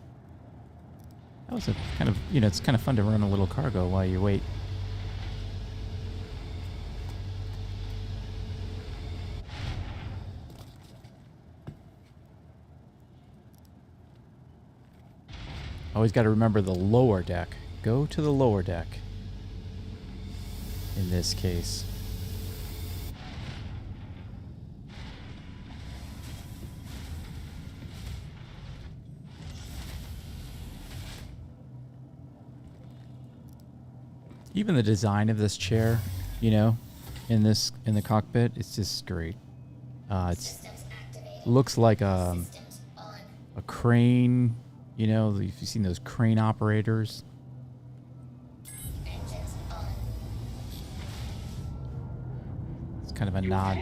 was a kind of, it's kind of fun to run a little cargo while you wait. Always got to remember the lower deck. Go to the lower deck in this case. Even the design of this chair, in the cockpit, it's just great. It's looks like a crane. If you've seen those crane operators. It's kind of a nod.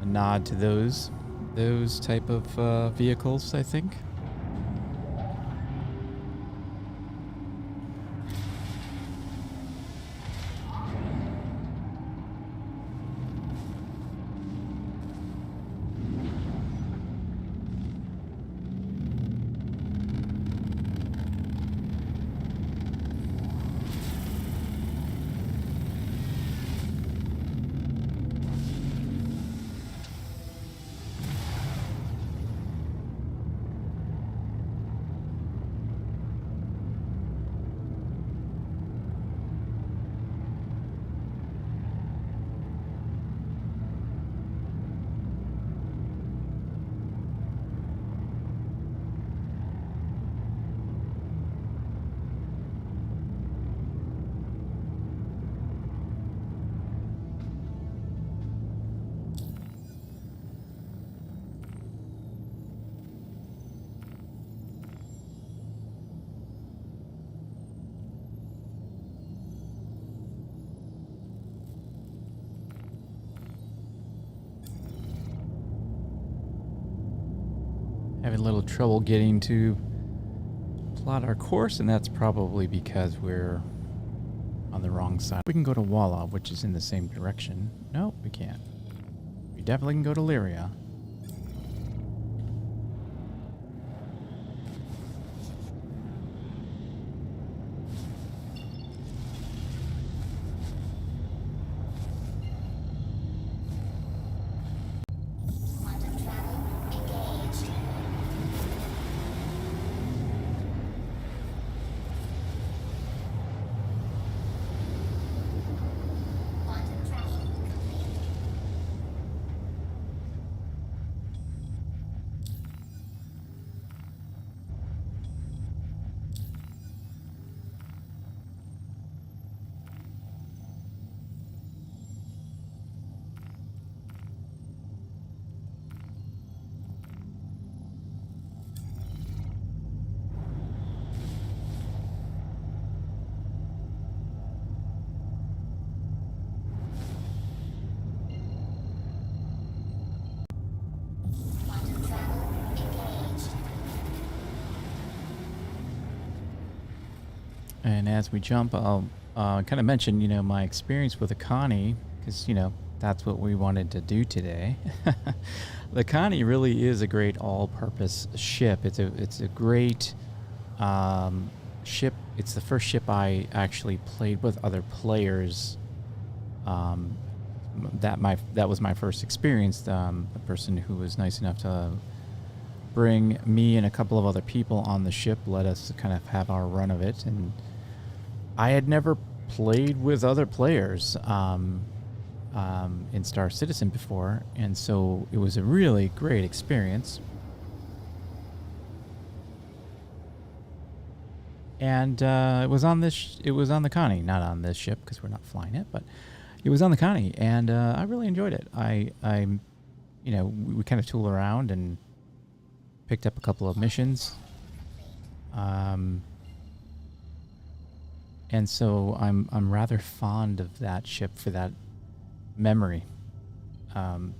A nod to those type of vehicles, I think. having a little trouble getting to plot our course, and that's probably because we're on the wrong side. We can go to Walla, which is in the same direction. No, we can't. We definitely can go to Lyria. Quantum travel engaged. Quantum tracking complete. Quantum travel engaged. And as we jump, I'll kind of mention, my experience with the Connie, because, that's what we wanted to do today. The Connie really is a great all-purpose ship. It's a great ship. It's the first ship I actually played with other players. That was my first experience. The person who was nice enough to bring me and a couple of other people on the ship let us kind of have our run of it, and I had never played with other players in Star Citizen before, and so it was a really great experience. And it was on the Connie, not on this ship because we're not flying it, but it was on the Connie, and I really enjoyed it. We kind of tool around and picked up a couple of missions. And so I'm rather fond of that ship for that memory. So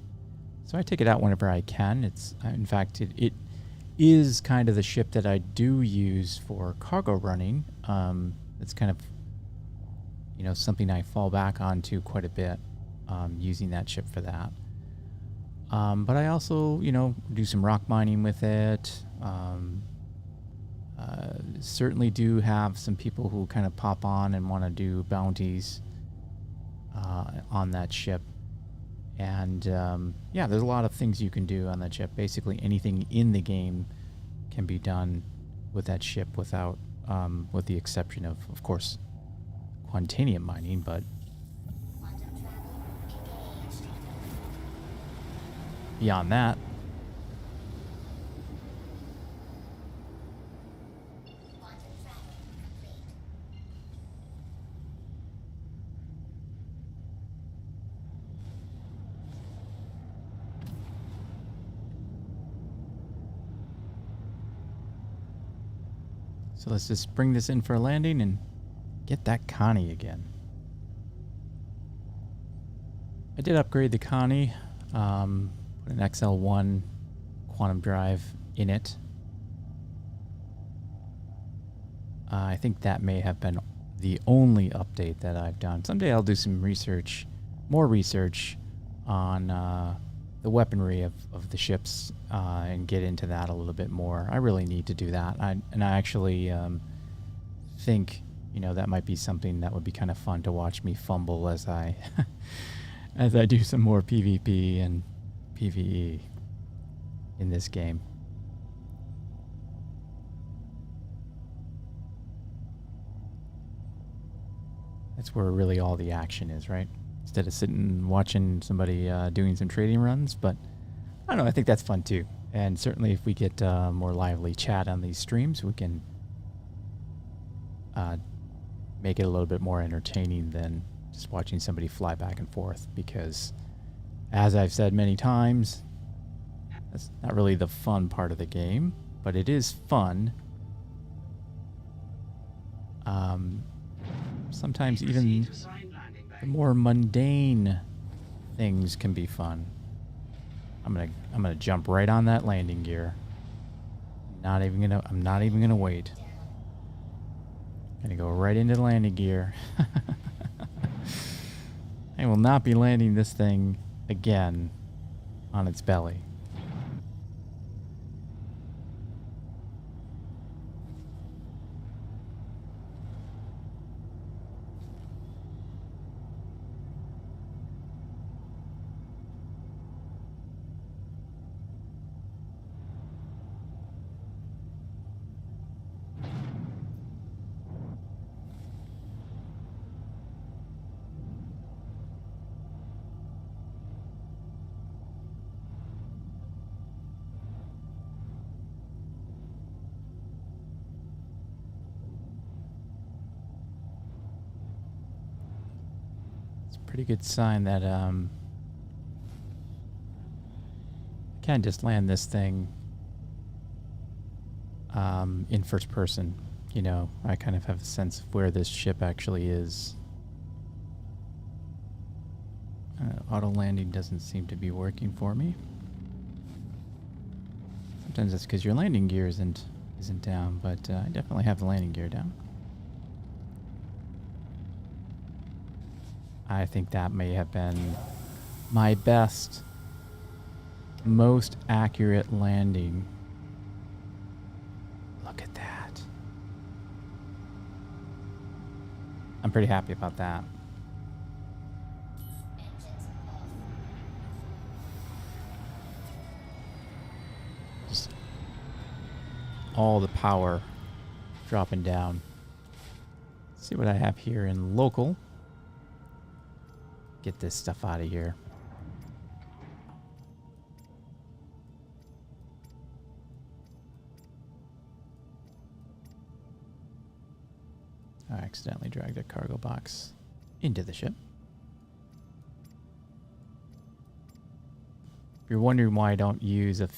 I take it out whenever I can. In fact, it is kind of the ship that I do use for cargo running. It's kind of, something I fall back onto quite a bit, using that ship for that. But I also, do some rock mining with it. Certainly do have some people who kind of pop on and want to do bounties on that ship. And there's a lot of things you can do on that ship. Basically anything in the game can be done with that ship with the exception of course, Quantanium mining, but Quantum travel engaged. beyond that, Quantum travel complete. so let's just bring this in for a landing and get that Connie again. I did upgrade the Connie, put an XL1 quantum drive in it. I think that may have been the only update that I've done. Someday I'll do some more research on the weaponry of the ships and get into that a little bit more. I really need to do that. I actually think, that might be something that would be kind of fun to watch me fumble as I as I do some more PvP and PvE in this game. That's where really all the action is, right? Instead of sitting and watching somebody doing some trading runs. But I don't know, I think that's fun too. And certainly if we get more lively chat on these streams, we can make it a little bit more entertaining than just watching somebody fly back and forth, because as I've said many times, that's not really the fun part of the game, but it is fun. Sometimes even the more mundane things can be fun. I'm gonna jump right on that landing gear. I'm not even gonna wait. Gonna go right into the landing gear. I will not be landing this thing again on its belly. Pretty good sign that I can't just land this thing in first person. You know, I kind of have a sense of where this ship actually is. Auto landing doesn't seem to be working for me. Sometimes it's because your landing gear isn't down, but I definitely have the landing gear down. I think that may have been my best, most accurate landing. Look at that. I'm pretty happy about that. Engines off. Just all the power dropping down. Let's see what I have here in local. Get this stuff out of here. I accidentally dragged a cargo box into the ship. If you're wondering why I don't use that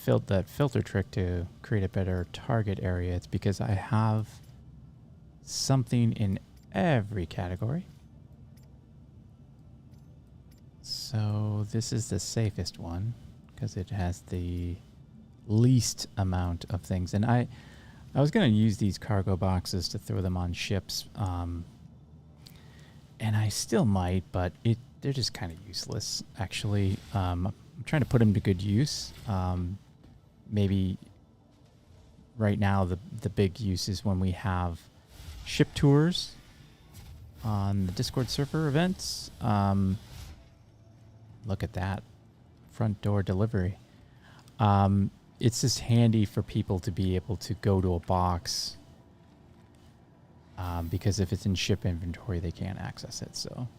filter trick to create a better target area, it's because I have something in every category. So this is the safest one because it has the least amount of things. And I was going to use these cargo boxes to throw them on ships. And I still might, but they're just kind of useless, actually. I'm trying to put them to good use. Maybe right now the big use is when we have ship tours on the Discord server events. Look at that. Front door delivery. It's just handy for people to be able to go to a box because if it's in ship inventory, they can't access it. So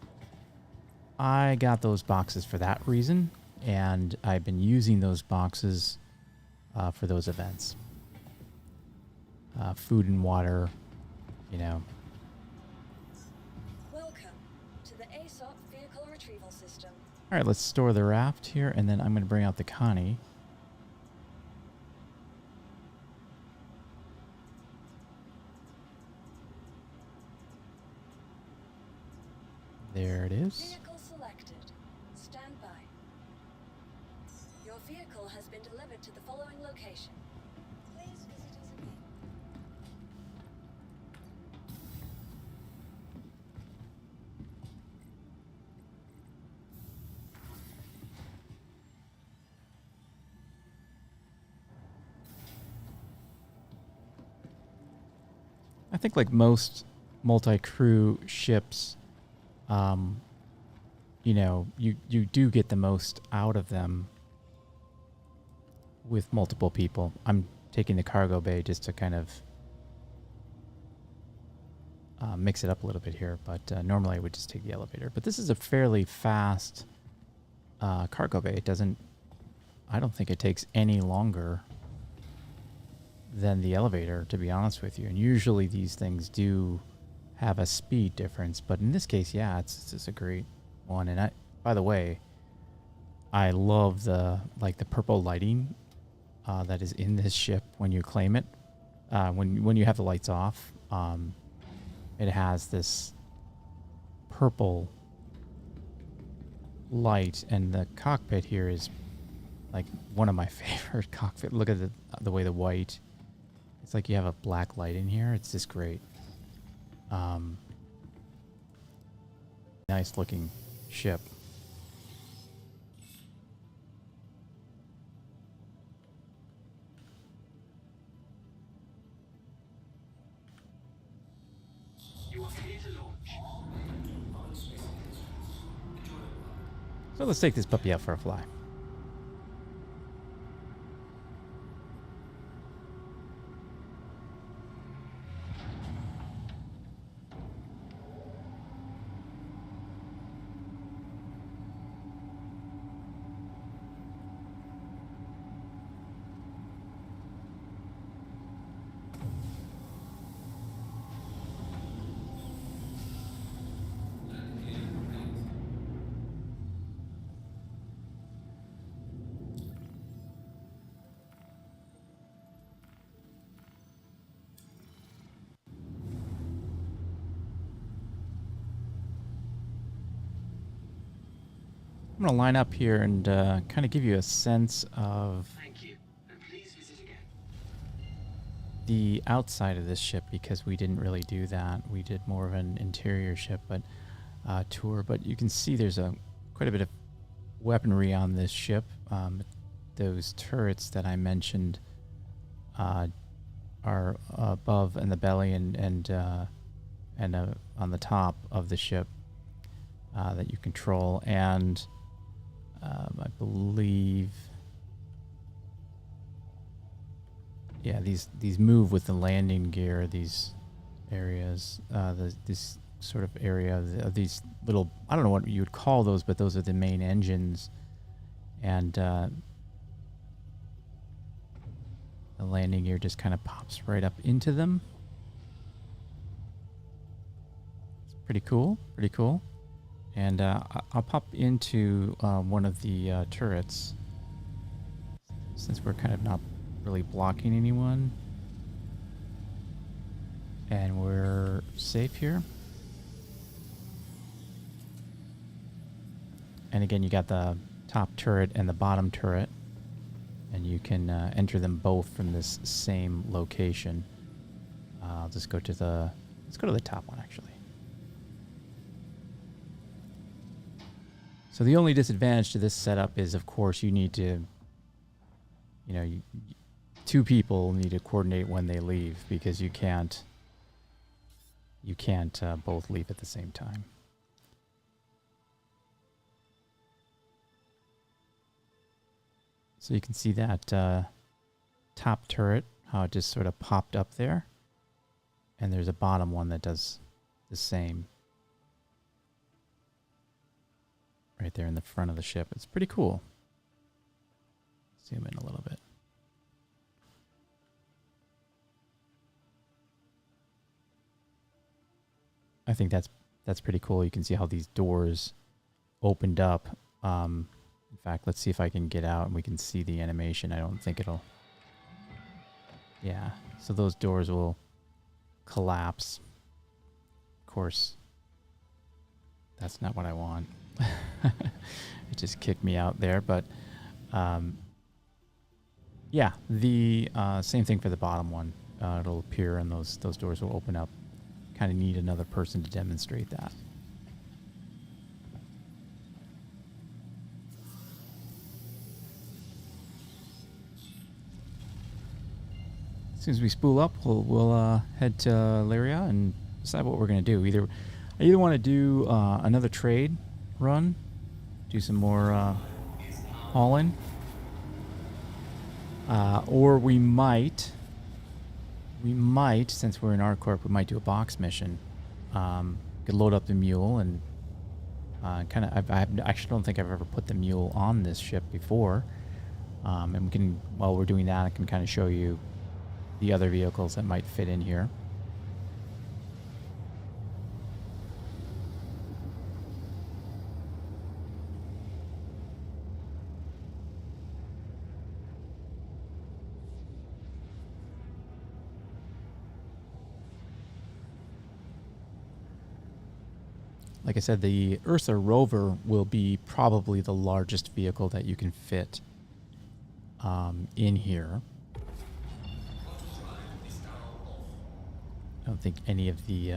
I got those boxes for that reason, and I've been using those boxes for those events. Food and water, you know. Welcome to the Aesop vehicle retrieval system. All right, let's store the raft here, and then I'm going to bring out the Connie. There it is. Vehicle selected. Stand by. Your vehicle has been delivered to the following location. Please visit us again. I think like most multi-crew ships, you know, you do get the most out of them with multiple people. I'm taking the cargo bay just to kind of mix it up a little bit here, but normally I would just take the elevator. But this is a fairly fast cargo bay. I don't think it takes any longer than the elevator, to be honest with you. And usually these things do have a speed difference, but in this case, yeah, it's a great one. And by the way, I love the purple lighting that is in this ship when you claim it. When you have the lights off, it has this purple light, and the cockpit here is like one of my favorite cockpit. Look at the way the white It's like you have a black light in here. It's just great. Nice looking ship. You are clear to launch. So let's take this puppy out for a fly. I'm going to line up here and kind of give you a sense of Thank you, and please visit again. the outside of this ship, because we didn't really do that. We did more of an interior ship tour, but you can see there's quite a bit of weaponry on this ship. Those turrets that I mentioned are above in the belly and on the top of the ship that you control, and I believe, yeah, these move with the landing gear. These areas, this sort of area of these little, I don't know what you would call those, but those are the main engines, and the landing gear just kind of pops right up into them. It's pretty cool, pretty cool. And I'll pop into one of the turrets, since we're kind of not really blocking anyone. And we're safe here. And again, you got the top turret and the bottom turret, and you can enter them both from this same location. I'll just go to let's go to the top one, actually. So the only disadvantage to this setup is, of course, you need to, two people need to coordinate when they leave, because you can't both leave at the same time. So you can see that top turret, how it just sort of popped up there, and there's a bottom one that does the same. Right there in the front of the ship. It's pretty cool. Zoom in a little bit. I think that's pretty cool. You can see how these doors opened up. In fact, let's see if I can get out and we can see the animation. I don't think it'll... Yeah, so those doors will collapse. Of course, that's not what I want. It just kicked me out there, but yeah, the same thing for the bottom one. It'll appear and those doors will open up. Kind of need another person to demonstrate that. As soon as we spool up, we'll head to Lyria and decide what we're going to do. I either want to do another trade run, do some more hauling, or we might, since we're in ArcCorp, we might do a box mission. Could load up the mule and kind of. I actually don't think I've ever put the mule on this ship before, and we can, while we're doing that, I can kind of show you the other vehicles that might fit in here. Like I said, the Ursa Rover will be probably the largest vehicle that you can fit in here. don't think any of the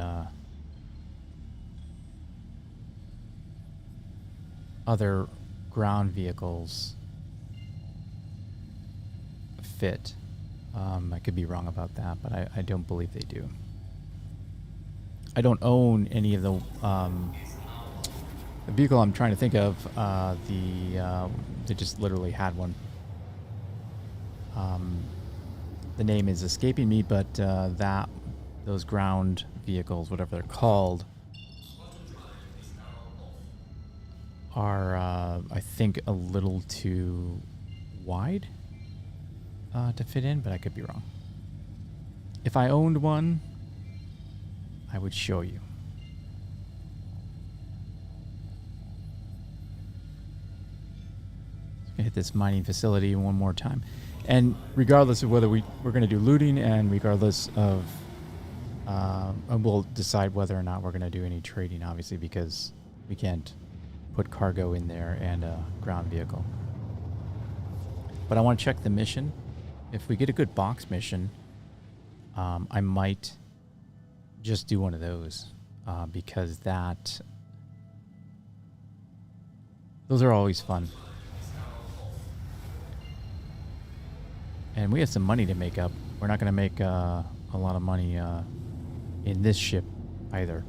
other ground vehicles fit. I could be wrong about that, but I don't believe they do. I don't own any of the vehicle I'm trying to think of. They just literally had one. The name is escaping me, but those ground vehicles, whatever they're called, are I think a little too wide to fit in, but I could be wrong. If I owned one, I would show you. Gonna hit this mining facility one more time. And regardless of whether we're going to do looting, and regardless of, we'll decide whether or not we're going to do any trading, obviously, because we can't put cargo in there and a ground vehicle. But I want to check the mission. If we get a good box mission, I might just do one of those, because those are always fun. And we have some money to make up. We're not going to make a lot of money in this ship either.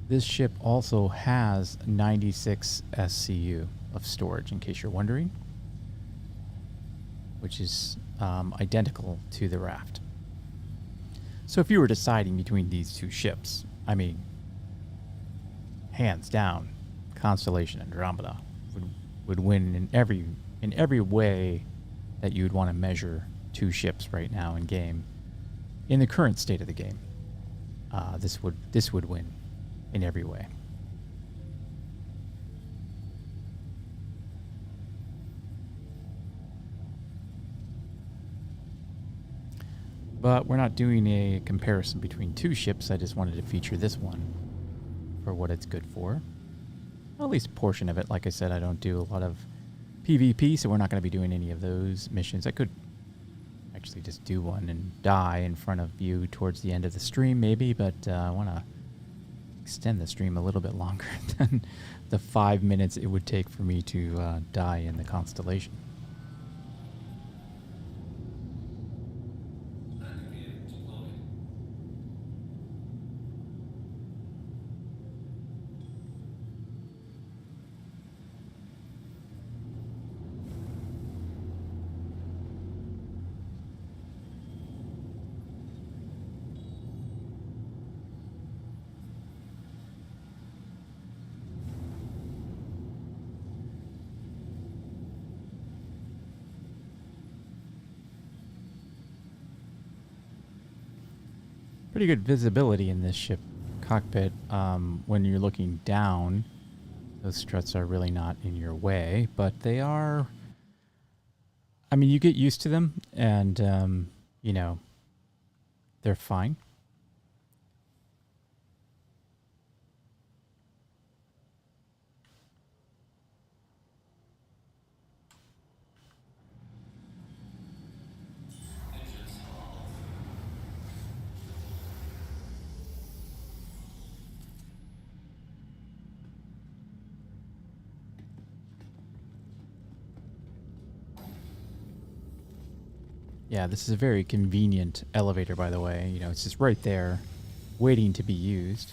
This ship also has 96 SCU of storage, in case you're wondering, which is identical to the Raft. So if you were deciding between these two ships, I mean, hands down, Constellation Andromeda would win in every way that you would want to measure two ships right now in game. In the current state of the game, this would win in every way. But we're not doing a comparison between two ships. I just wanted to feature this one for what it's good for. At least a portion of it. Like I said, I don't do a lot of PvP, so we're not going to be doing any of those missions. I could actually just do one and die in front of you towards the end of the stream, maybe, but I want to extend the stream a little bit longer than the 5 minutes it would take for me to die in the Constellation. Pretty good visibility in this ship cockpit. When you're looking down, those struts are really not in your way, but they are. I mean, you get used to them, and you know, they're fine. Yeah, this is a very convenient elevator, by the way. You know, it's just right there, waiting to be used.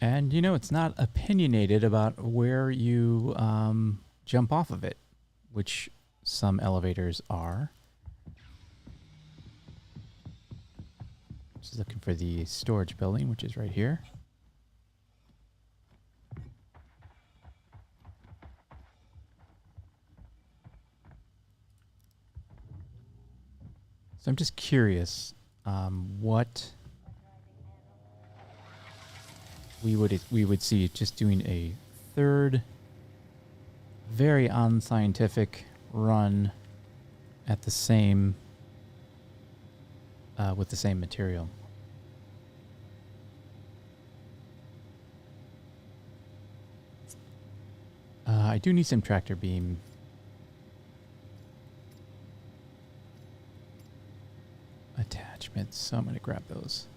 And, you know, it's not opinionated about where you jump off of it, which some elevators are. Just looking for the storage building, which is right here. So I'm just curious what we would see just doing a third, very unscientific run at the same with the same material. I do need some tractor beam So I'm going to grab those.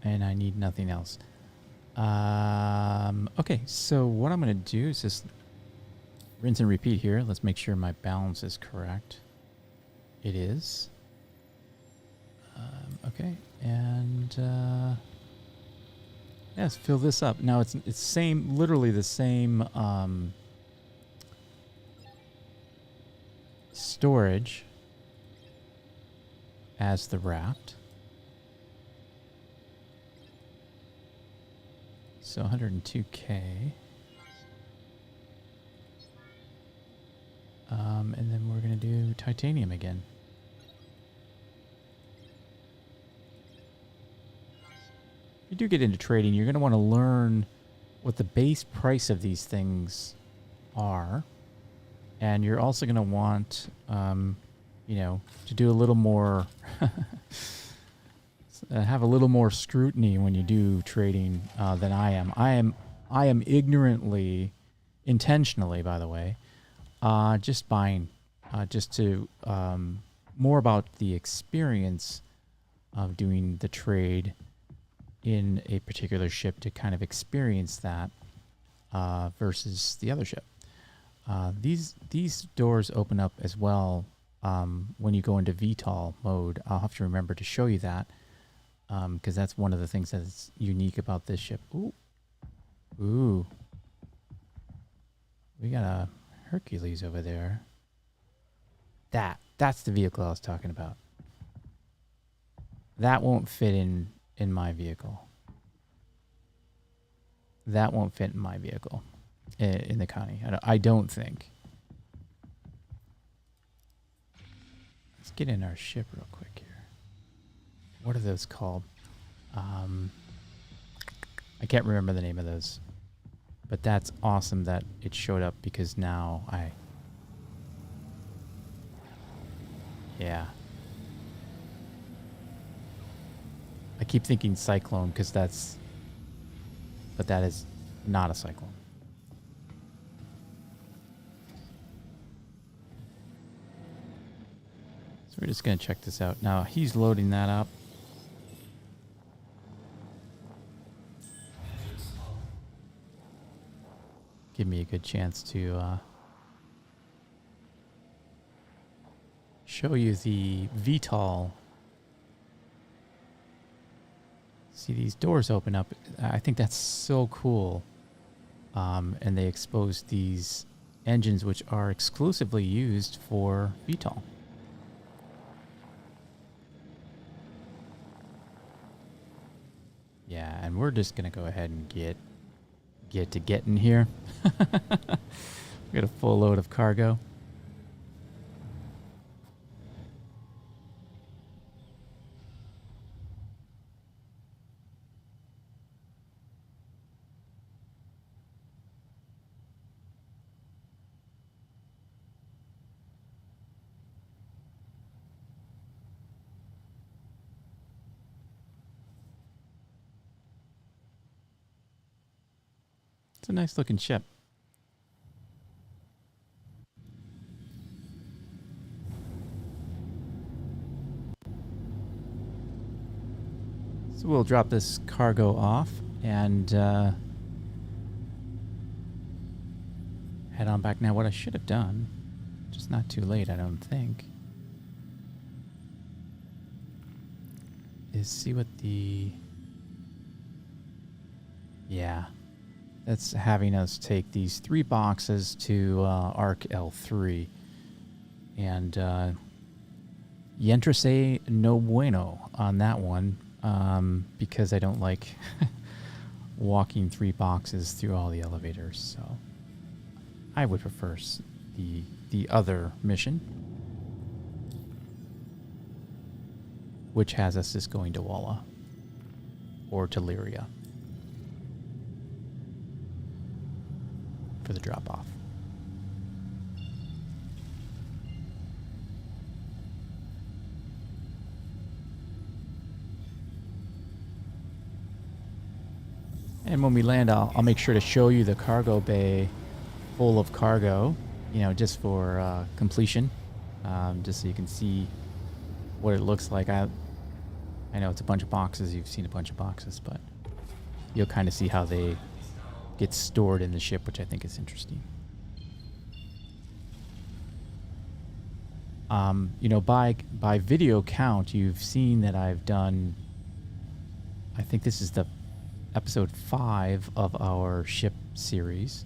And I need nothing else. Okay, so what I'm going to do is just rinse and repeat here. Let's make sure my balance is correct. It is. Okay, and yes, fill this up. Now it's same, literally the same storage as the raft. So 102K. And then we're going to do titanium again. If you do get into trading, you're going to want to learn what the base price of these things are. And you're also going to want, you know, to do a little more, have a little more scrutiny when you do trading than I am. I am ignorantly, intentionally, by the way, just buying, just to more about the experience of doing the trade in a particular ship to kind of experience that versus the other ship. These doors open up as well when you go into Vtol mode. I'll have to remember to show you that because that's one of the things that's unique about this ship. Ooh. Ooh. We got a Hercules over there. That's the vehicle I was talking about. That won't fit in my vehicle. That won't fit in my vehicle. In the Connie. I don't think. Let's get in our ship real quick here. What are those called? I can't remember the name of those. But that's awesome that it showed up because now yeah. I keep thinking Cyclone because but that is not a Cyclone. So we're just going to check this out. Now he's loading that up. Give me a good chance to show you the Vtol. See these doors open up. I think that's so cool. And they expose these engines which are exclusively used for Vtol. Yeah, and we're just going to go ahead and get to getting here. We got a full load of cargo. It's a nice looking ship. So we'll drop this cargo off and head on back. Now what I should have done, just not too late I don't think, is see what yeah. That's having us take these 3 boxes to Arc L3. And Yentra say no bueno on that one because I don't like walking 3 boxes through all the elevators. So I would prefer the other mission, which has us just going to Walla or to Lyria for the drop-off. And when we land, I'll make sure to show you the cargo bay full of cargo, you know, just for completion, just so you can see what it looks like. I know it's a bunch of boxes. You've seen a bunch of boxes, but you'll kind of see how they get stored in the ship, which I think is interesting. You know, by video count, you've seen that I've done, I think this is the episode 5 of our ship series.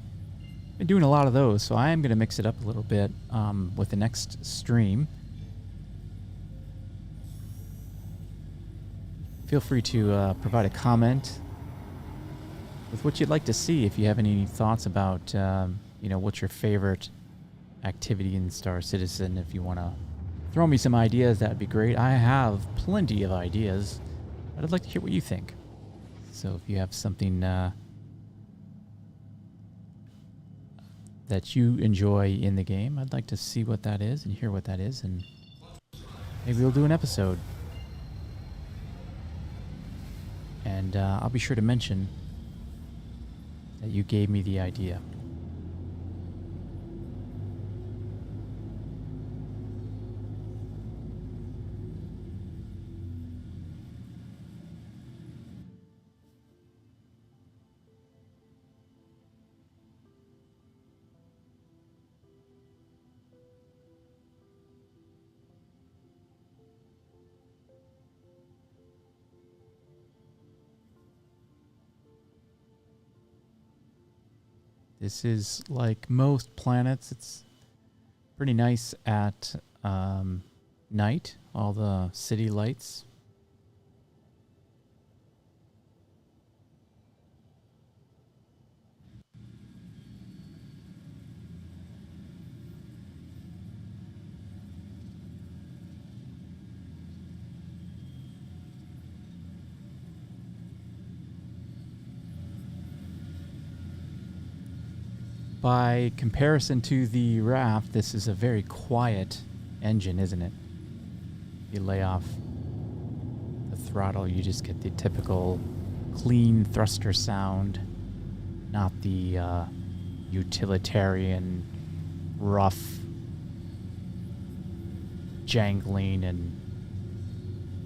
Been doing a lot of those, so I am going to mix it up a little bit with the next stream. Feel free to provide a comment with what you'd like to see. If you have any thoughts about, you know, what's your favorite activity in Star Citizen. If you want to throw me some ideas, that'd be great. I have plenty of ideas, but I'd like to hear what you think. So if you have something that you enjoy in the game, I'd like to see what that is and hear what that is, and maybe we'll do an episode. And I'll be sure to mention that you gave me the idea. This is like most planets. It's pretty nice at night, all the city lights. By comparison to the raft, this is a very quiet engine, isn't it? You lay off the throttle, you just get the typical clean thruster sound, not the utilitarian, rough, jangling and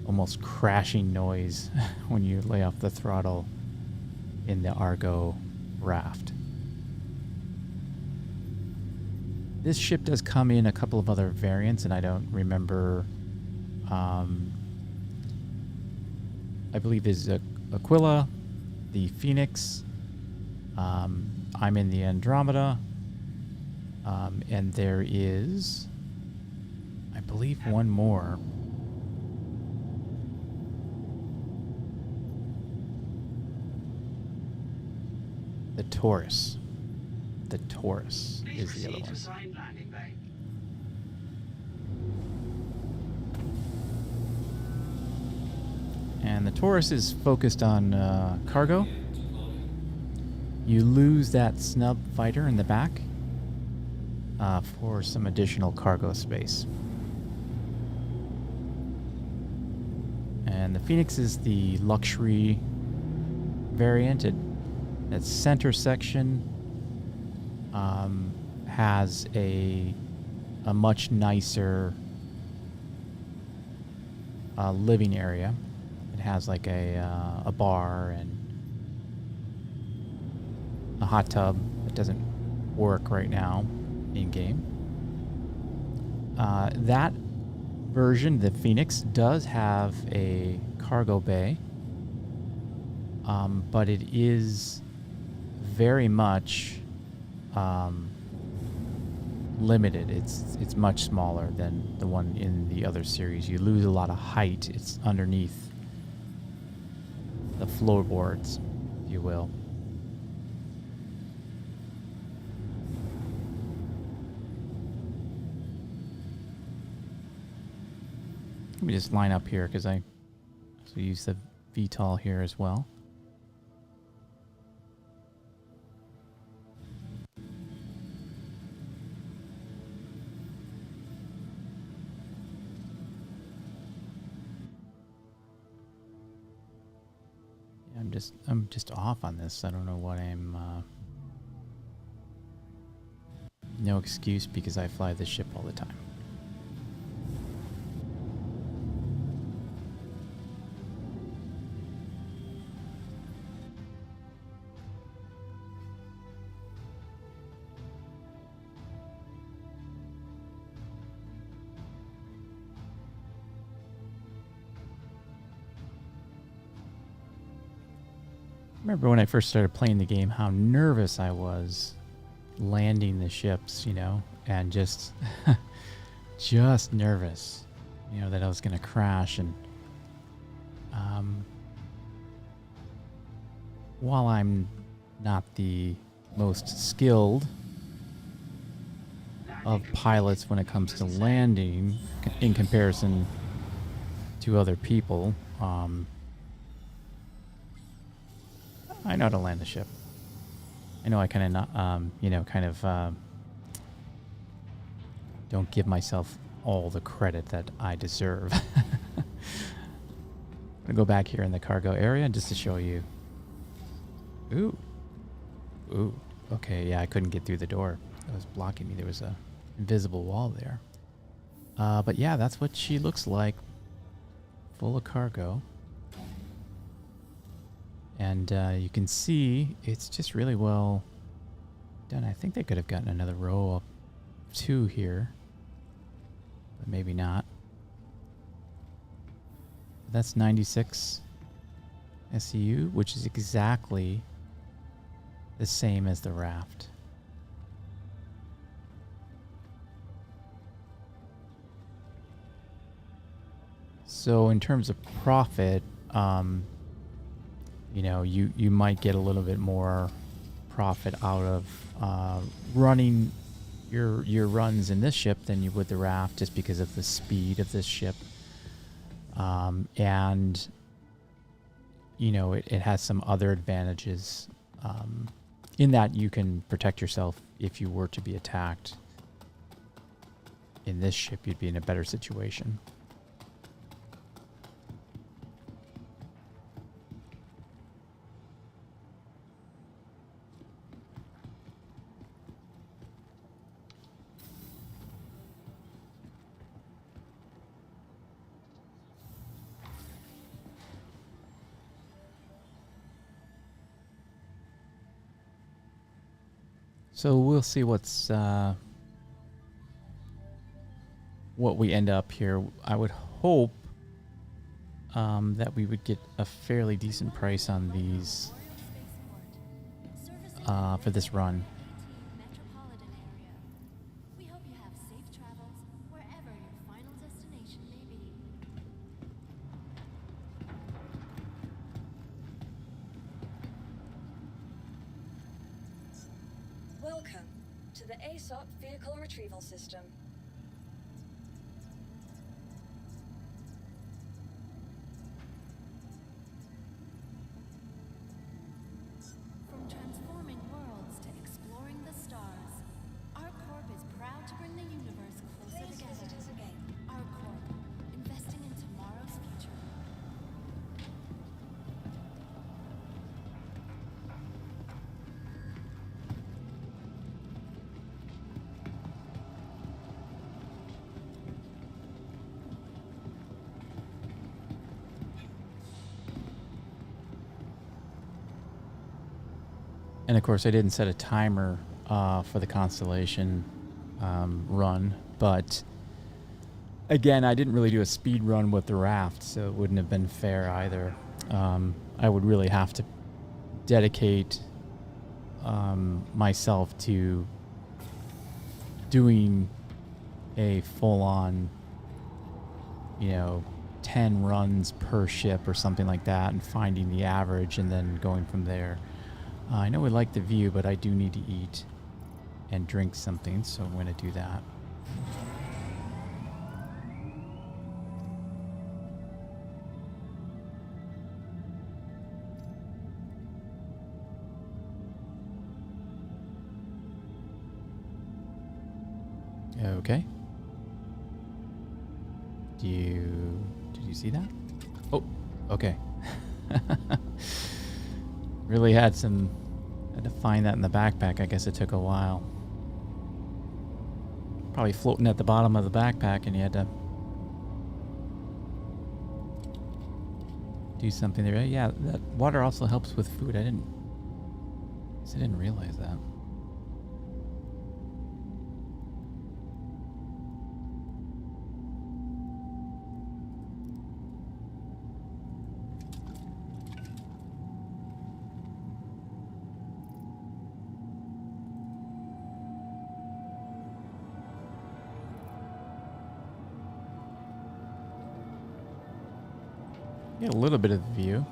almost crashing noise when you lay off the throttle in the Argo raft. This ship does come in a couple of other variants, and I don't remember. I believe there's Aquila, the Phoenix. I'm in the Andromeda, and there is, I believe, one more. The Taurus. The Taurus is the other one. Assigned landing bay. And the Taurus is focused on cargo. You lose that Snub Fighter in the back for some additional cargo space. And the Phoenix is the luxury variant. Its center section has a much nicer living area. It has like a bar and a hot tub that doesn't work right now in game. That version, the Phoenix, does have a cargo bay, but it is very much limited. It's much smaller than the one in the other series. You lose a lot of height. It's underneath the floorboards, if you will. Let me just line up here because I also use the Vtol here as well. I'm just off on this. I don't know what I'm. No excuse because I fly this ship all the time. remember when I first started playing the game, how nervous I was landing the ships, you know, and just just nervous, you know, that I was going to crash. And while I'm not the most skilled of pilots when it comes to landing in comparison to other people, I know how to land the ship. I know I kind of not, you know, kind of don't give myself all the credit that I deserve. I'm gonna go back here in the cargo area just to show you. Ooh. Ooh. Okay, yeah, I couldn't get through the door. It was blocking me. There was a invisible wall there. But yeah, that's what she looks like. Full of cargo. And you can see it's just really well done. I think they could have gotten another row up 2 here. But maybe not. That's 96 SEU, which is exactly the same as the raft. So in terms of profit, you know, you might get a little bit more profit out of running your runs in this ship than you would the raft, just because of the speed of this ship. And you know, it has some other advantages in that you can protect yourself if you were to be attacked. In this ship, you'd be in a better situation. So we'll see what's what we end up here. I would hope that we would get a fairly decent price on these for this run. Metropolitan area. We hope you have safe travels wherever your final destination may be. Welcome to the Aesop Vehicle Retrieval System. From transforming worlds to exploring the stars, our corp is proud to bring the universe closer Please together. visit us again. Our corp, investing in tomorrow's future. And of course, I didn't set a timer for the Constellation run, but again, I didn't really do a speed run with the raft, so it wouldn't have been fair either. I would really have to dedicate myself to doing a full-on, you know, 10 runs per ship or something like that, and finding the average and then going from there. I know we like the view, but I do need to eat and drink something, so I'm going to do that. Okay. Did you see that? Oh, okay. Really had to find that in the backpack. I guess it took a while. Probably floating at the bottom of the backpack, and you had to do something there. Yeah, that water also helps with food. I didn't realize that. Get a little bit of the view.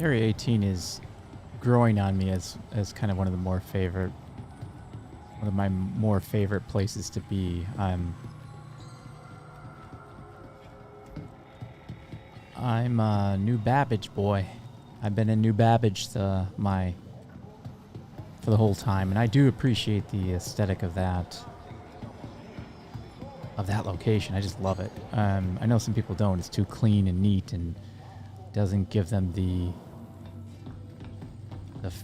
Area 18 is growing on me as kind of one of my more favorite places to be. I'm a New Babbage boy. I've been in New Babbage for the whole time, and I do appreciate the aesthetic of that location. I just love it. I know some people don't. It's too clean and neat and doesn't give them the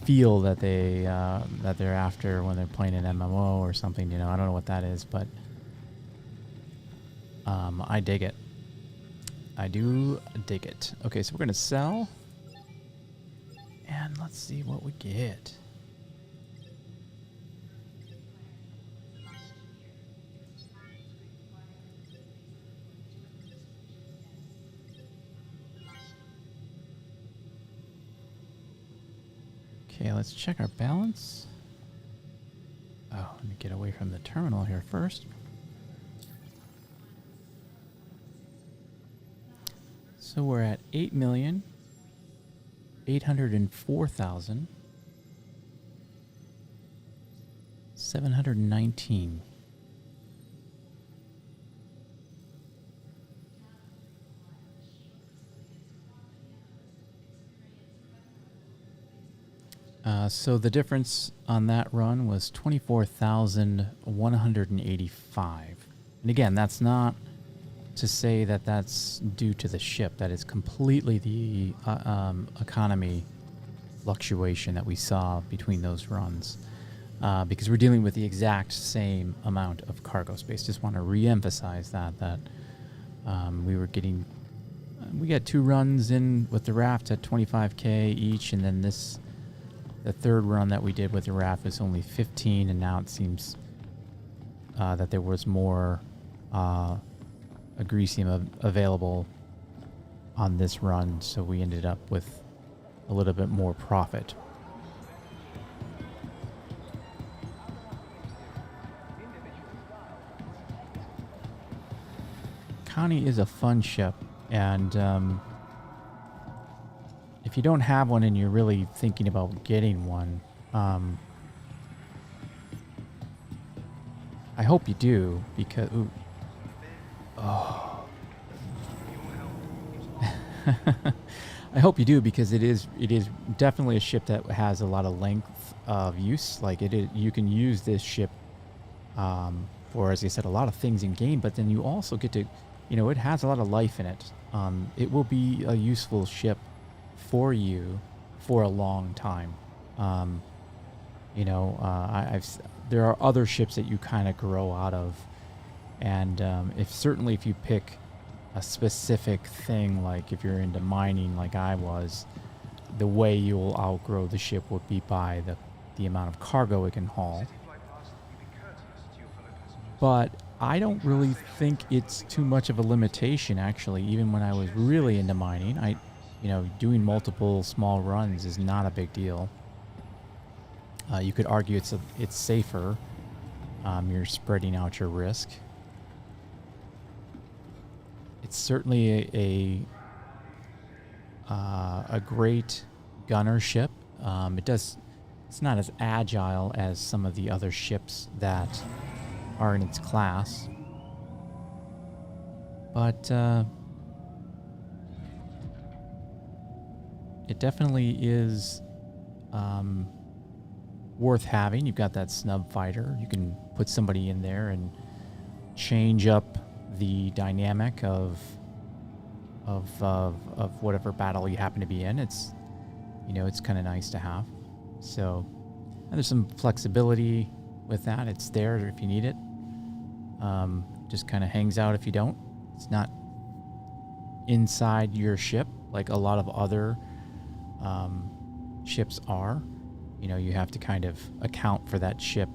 feel that they're after when they're playing an MMO or something. You know, I don't know what that is, but I dig it. I do dig it. Okay, so we're gonna sell, and let's see what we get. Okay, let's check our balance. Oh, let me get away from the terminal here first. So we're at 8,804,719. So the difference on that run was 24,185. And again, that's not to say that that's due to the ship. That is completely the economy fluctuation that we saw between those runs. Because we're dealing with the exact same amount of cargo space. Just want to re-emphasize that we got 2 runs in with the raft at 25K each, and then the third run that we did with the raft was only 15, and now it seems that there was more agresium available on this run, so we ended up with a little bit more profit. Connie is a fun ship, and if you don't have one and you're really thinking about getting one, I hope you do, because I hope you do, because it is definitely a ship that has a lot of length of use. Like you can use this ship for, as I said, a lot of things in game, but then you also get to, it has a lot of life in it. It will be a useful ship for you for a long time. There are other ships that you kind of grow out of, and if you pick a specific thing, like if you're into mining like I was, the way you'll outgrow the ship would be by the amount of cargo it can haul. But I don't really think it's too much of a limitation, actually. Even when I was really into mining, doing multiple small runs is not a big deal. You could argue it's safer. You're spreading out your risk. It's certainly a great gunner ship. It's not as agile as some of the other ships that are in its class, but it definitely is worth having. You've got that Snub Fighter. You can put somebody in there and change up the dynamic of whatever battle you happen to be in. It's kind of nice to have. So, and there's some flexibility with that. It's there if you need it. Just kind of hangs out if you don't. It's not inside your ship like a lot of other ships are. you know, you have to kind of account for that ship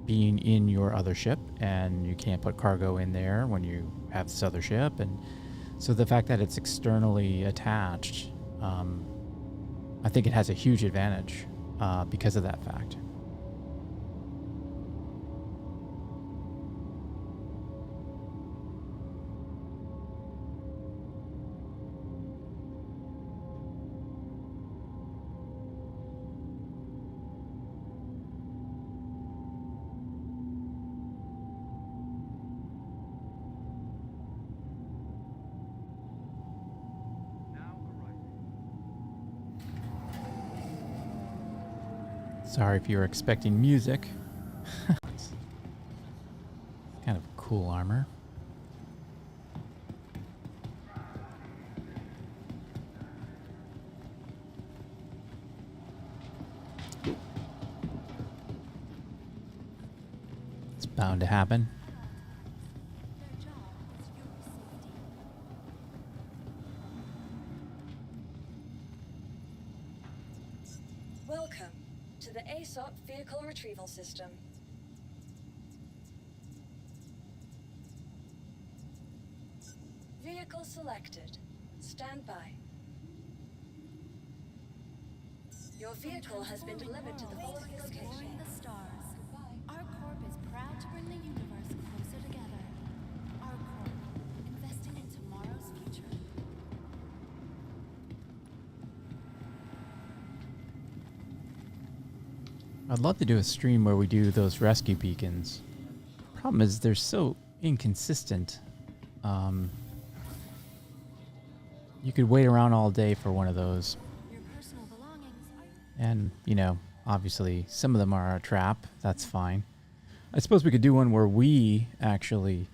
being in your other ship, and you can't put cargo in there when you have this other ship. And so the fact that it's externally attached, I think it has a huge advantage because of that fact. Sorry if you were expecting music. It's kind of cool armor. It's bound to happen. Their job is your safety. Welcome to the Aesop Vehicle Retrieval System. Vehicle selected. Stand by. Your vehicle has been delivered to the following Exploring location. the stars. Our Corp is proud to bring the universe closer together. Our Corp, investing in tomorrow's future. I'd love to do a stream where we do those rescue beacons. Problem is they're so inconsistent. You could wait around all day for one of those. Your personal belongings. And, you know, obviously some of them are a trap. That's fine. I suppose we could do one where we actually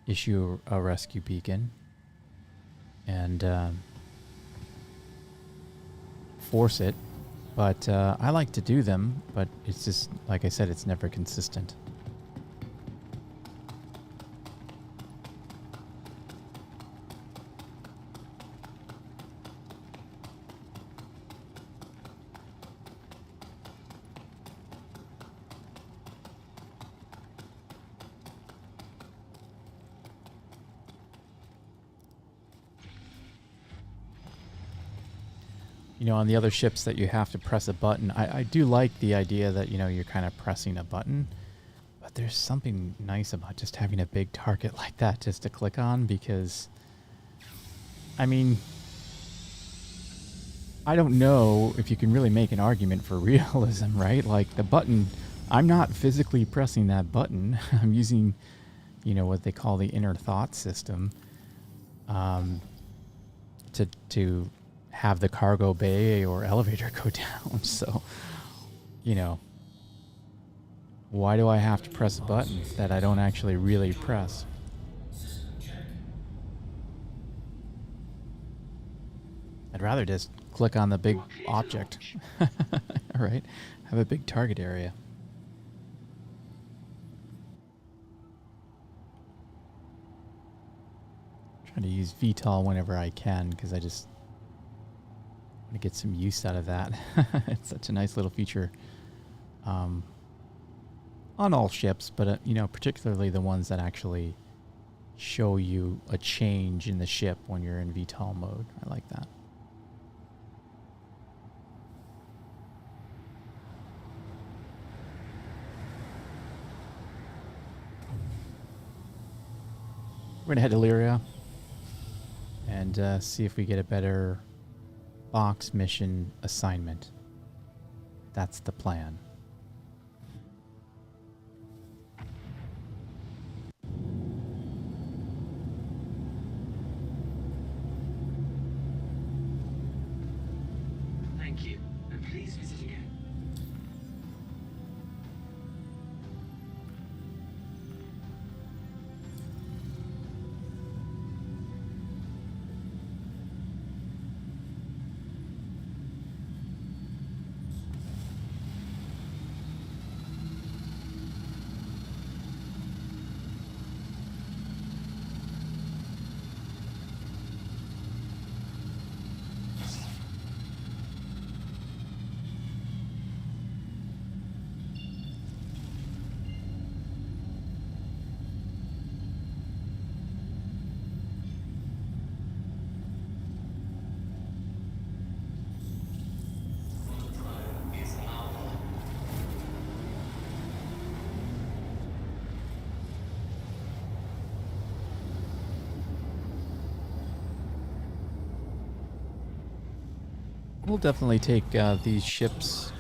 issue a rescue beacon and force it. But I like to do them, but it's just, like I said, it's never consistent. You know, on the other ships that you have to press a button, I do like the idea that, you know, you're kind of pressing a button, but there's something nice about just having a big target like that just to click on, because, I mean, I don't know if you can really make an argument for realism, right? Like the button, I'm not physically pressing that button. I'm using, you know, what they call the inner thought system to have the cargo bay or elevator go down. So, you know, why do I have to press a button that I don't actually really press? I'd rather just click on the big object. All right, have a big target area. Trying to use Vtol whenever I can because I just to get some use out of that. It's such a nice little feature on all ships, but you know, particularly the ones that actually show you a change in the ship when you're in VTOL mode. I like that. We're gonna head to Lyria and see if we get a better box mission assignment. That's the plan. Thank you, and please visit again. we'll definitely take these ships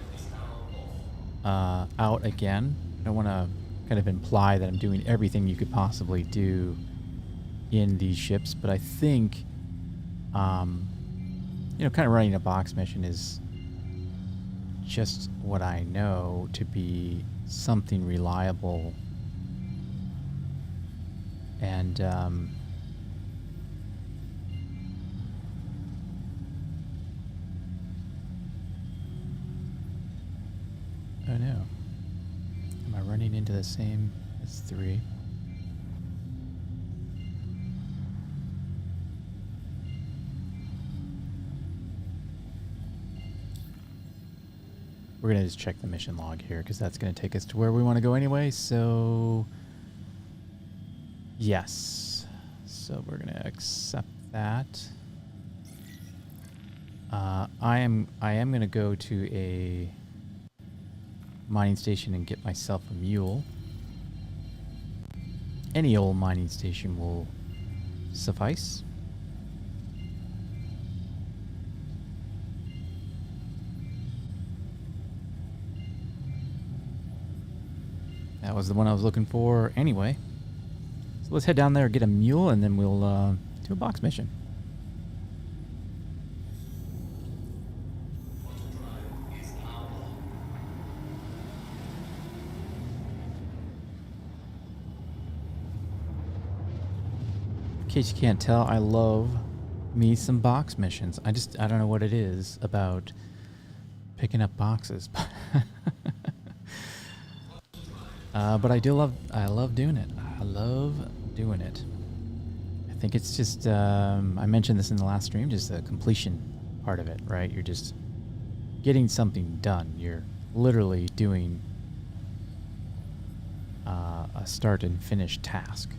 out again. I don't want to kind of imply that I'm doing everything you could possibly do in these ships, but I think, you know, kind of running a box mission is just what I know to be something reliable. And oh no. Am I running into the same as 3? We're going to just check the mission log here because that's going to take us to where we want to go anyway. So, yes. So we're going to accept that. I am going to go to a mining station and get myself a mule. Any old mining station will suffice. That was the one I was looking for anyway. So let's head down there, get a mule, and then we'll do a box mission. In case you can't tell, I love me some box missions. I don't know what it is about picking up boxes. But I love doing it. I love doing it. I think it's just, I mentioned this in the last stream, just the completion part of it, right? You're just getting something done. You're literally doing a start and finish task.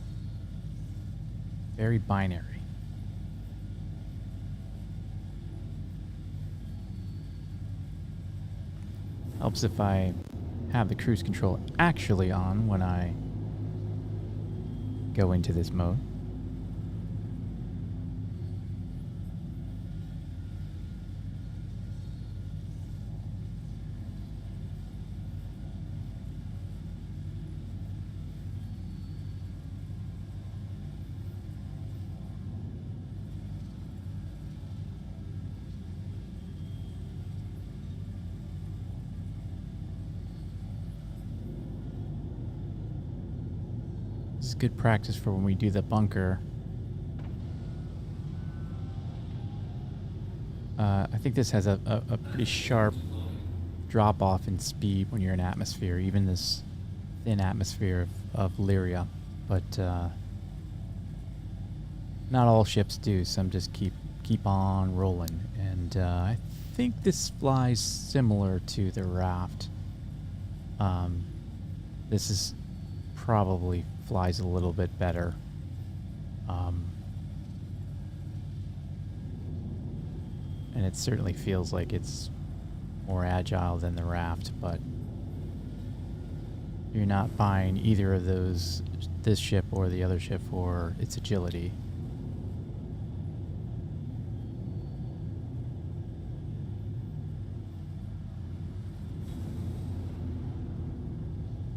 Very binary. Helps if I have the cruise control actually on when I go into this mode. This is good practice for when we do the bunker. I think this has a pretty sharp drop off in speed when you're in atmosphere, even this thin atmosphere of Lyria. But not all ships do. Some just keep on rolling. And I think this flies similar to the Raft. This is probably flies a little bit better. And it certainly feels like it's more agile than the Raft, but you're not buying either of those, this ship or the other ship, for its agility.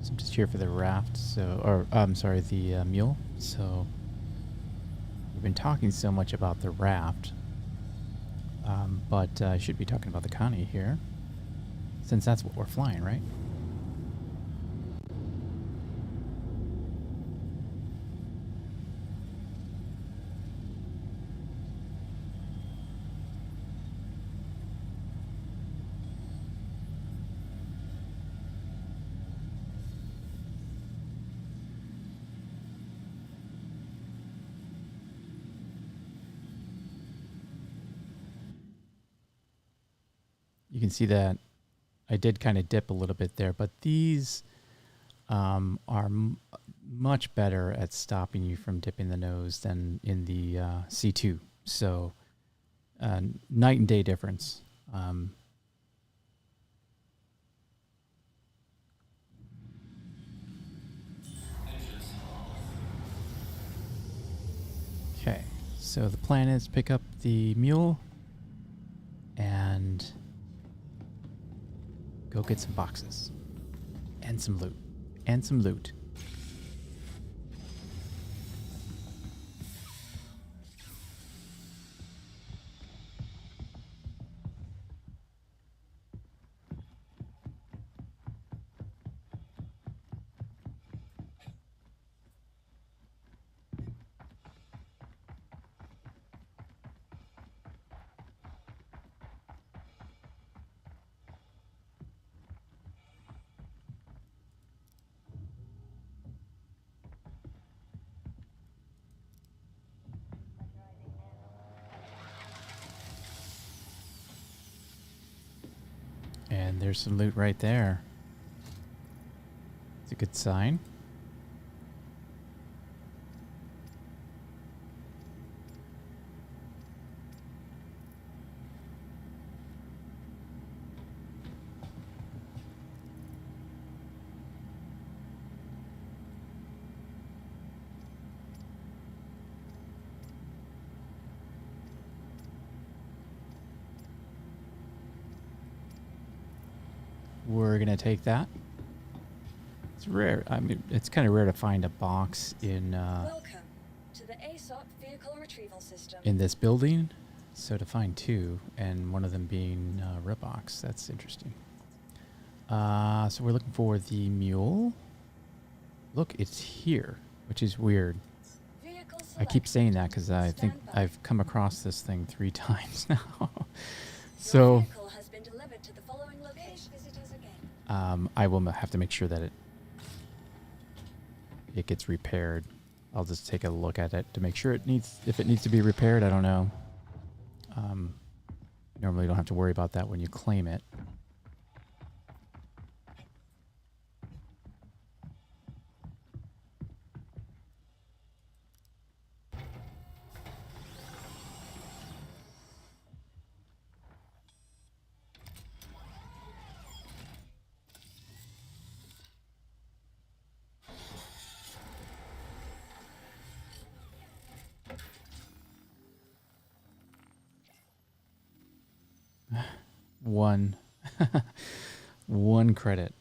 So I'm just here for the Raft, or I'm sorry, the mule. So we've been talking so much about the Raft, but I should be talking about the Connie here, since that's what we're flying, right? You can see that I did kind of dip a little bit there, but these are much better at stopping you from dipping the nose than in the C2. So night and day difference. Okay, so the plan is pick up the mule and go get some boxes. And some loot. And some loot. And there's some loot right there. It's a good sign. We're gonna take that. It's rare. I mean, it's kind of rare to find a box in Welcome to the Aesop vehicle retrieval system. in this building. So to find two, and one of them being a box, that's interesting. So we're looking for the mule. Look, it's here, which is weird. Vehicle I keep selected. saying that because I think Stand by. I've come across this thing 3 times now. Your So vehicle has been delivered to the following location. Visit us again. I will have to make sure that it gets repaired. I'll just take a look at it to make sure if it needs to be repaired. I don't know. Normally you don't have to worry about that when you claim it. One. One credit.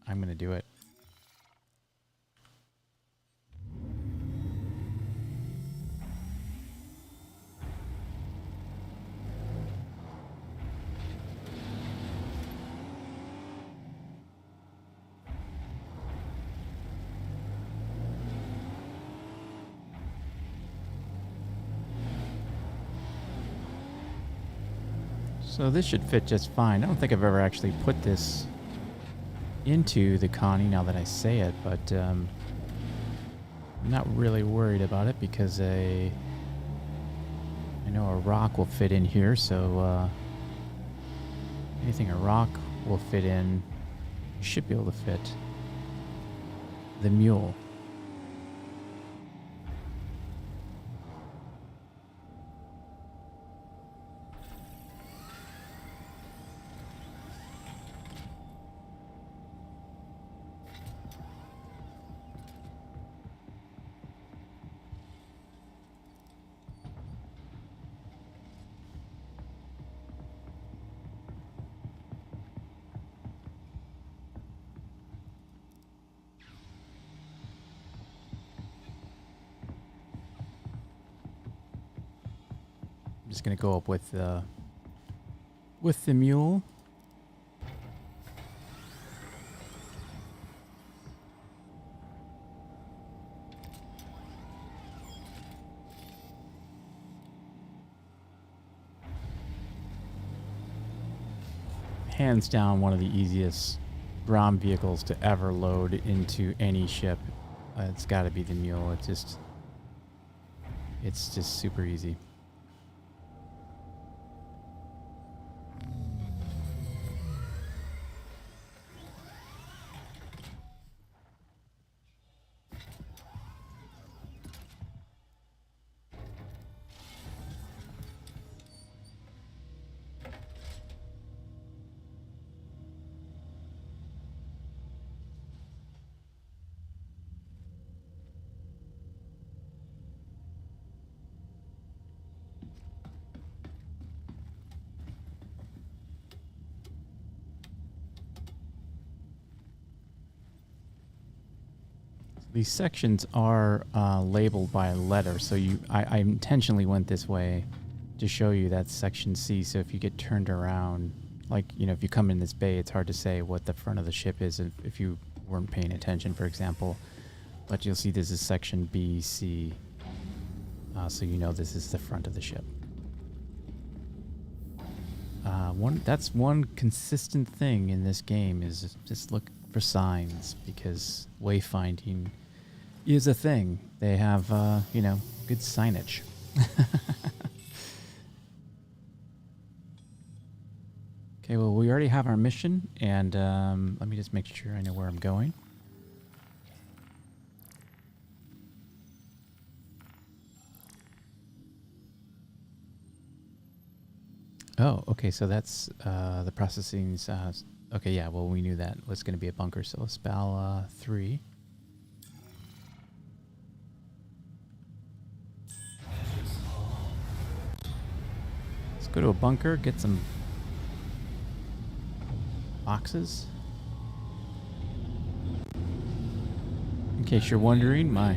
I'm going to do it. So this should fit just fine. I don't think I've ever actually put this into the Connie now that I say it, but I'm not really worried about it because I know a rock will fit in here, so anything a rock will fit in should be able to fit the mule. I'm just gonna go up with the mule. Hands down, one of the easiest ROM vehicles to ever load into any ship. It's got to be the mule. It's just super easy. These sections are labeled by a letter, so I intentionally went this way to show you that's section C. So if you get turned around, like, you know, if you come in this bay, it's hard to say what the front of the ship is if you weren't paying attention, for example. But you'll see this is section B, C, so you know this is the front of the ship. That's one consistent thing in this game is just look for signs, because wayfinding is a thing. They have, you know, good signage. Okay, well, we already have our mission, and let me just make sure I know where I'm going. Oh, okay, so that's the processing's... okay, yeah, well, we knew that was going to be a bunker, so SPAL 3. Let's go to a bunker, get some boxes. In case you're wondering, my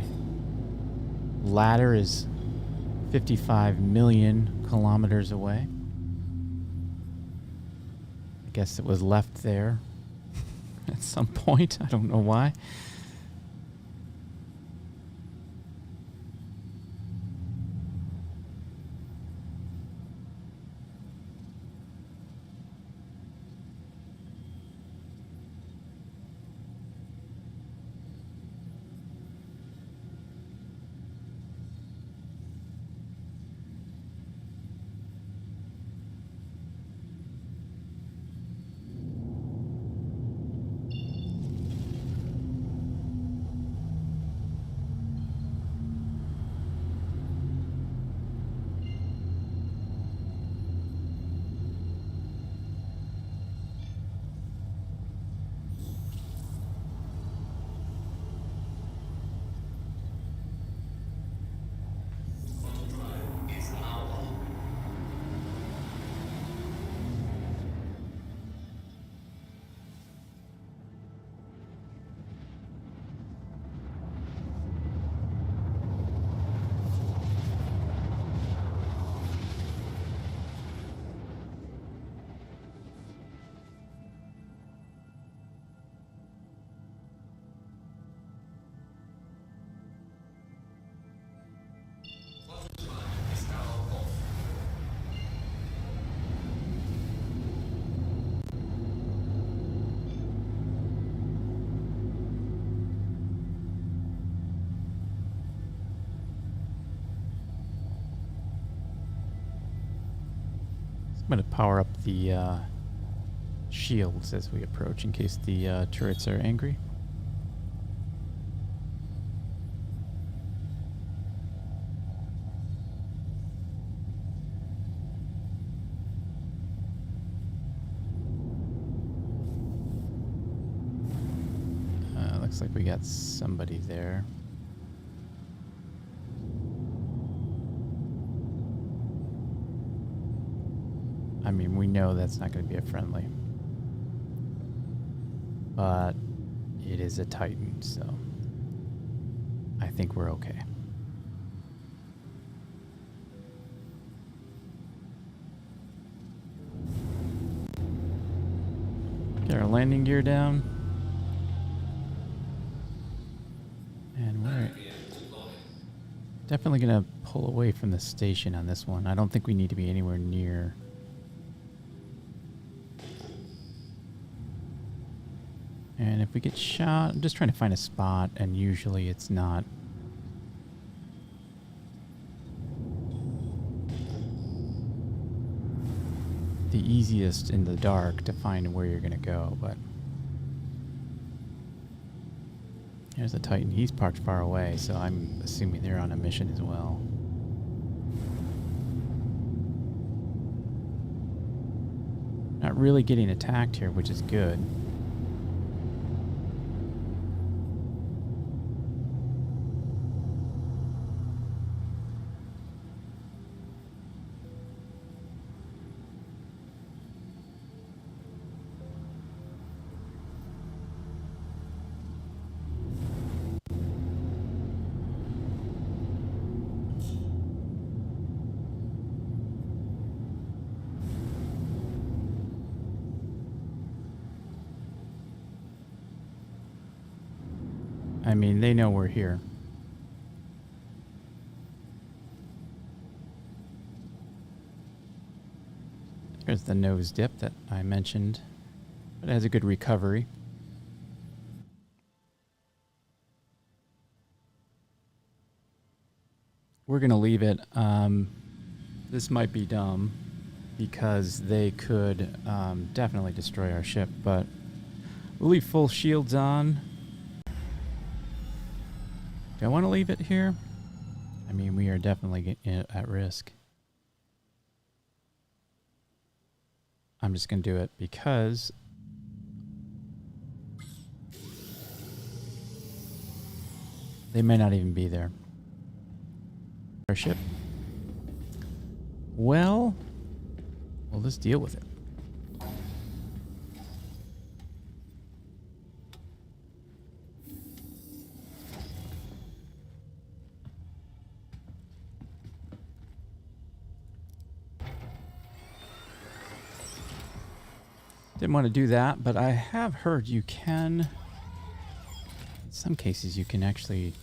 ladder is 55 million kilometers away. I guess it was left there at some point. I don't know why. I'm going to power up the shields as we approach in case the turrets are angry. Looks like we got somebody there. I mean, we know that's not going to be a friendly. But it is a Titan, so I think we're okay. Get our landing gear down. And we're definitely going to pull away from the station on this one. I don't think we need to be anywhere near... And if we get shot, I'm just trying to find a spot, and usually it's not the easiest in the dark to find where you're going to go, but there's a Titan. He's parked far away, so I'm assuming they're on a mission as well. Not really getting attacked here, which is good. I mean, they know we're here. There's the nose dip that I mentioned, but it has a good recovery. We're going to leave it. This might be dumb because they could definitely destroy our ship, but we'll leave full shields on. Do I want to leave it here? I mean, we are definitely at risk. I'm just going to do it because they may not even be there. Our ship. Well, we'll just deal with it. Didn't want to do that, but I have heard you can, in some cases, you can actually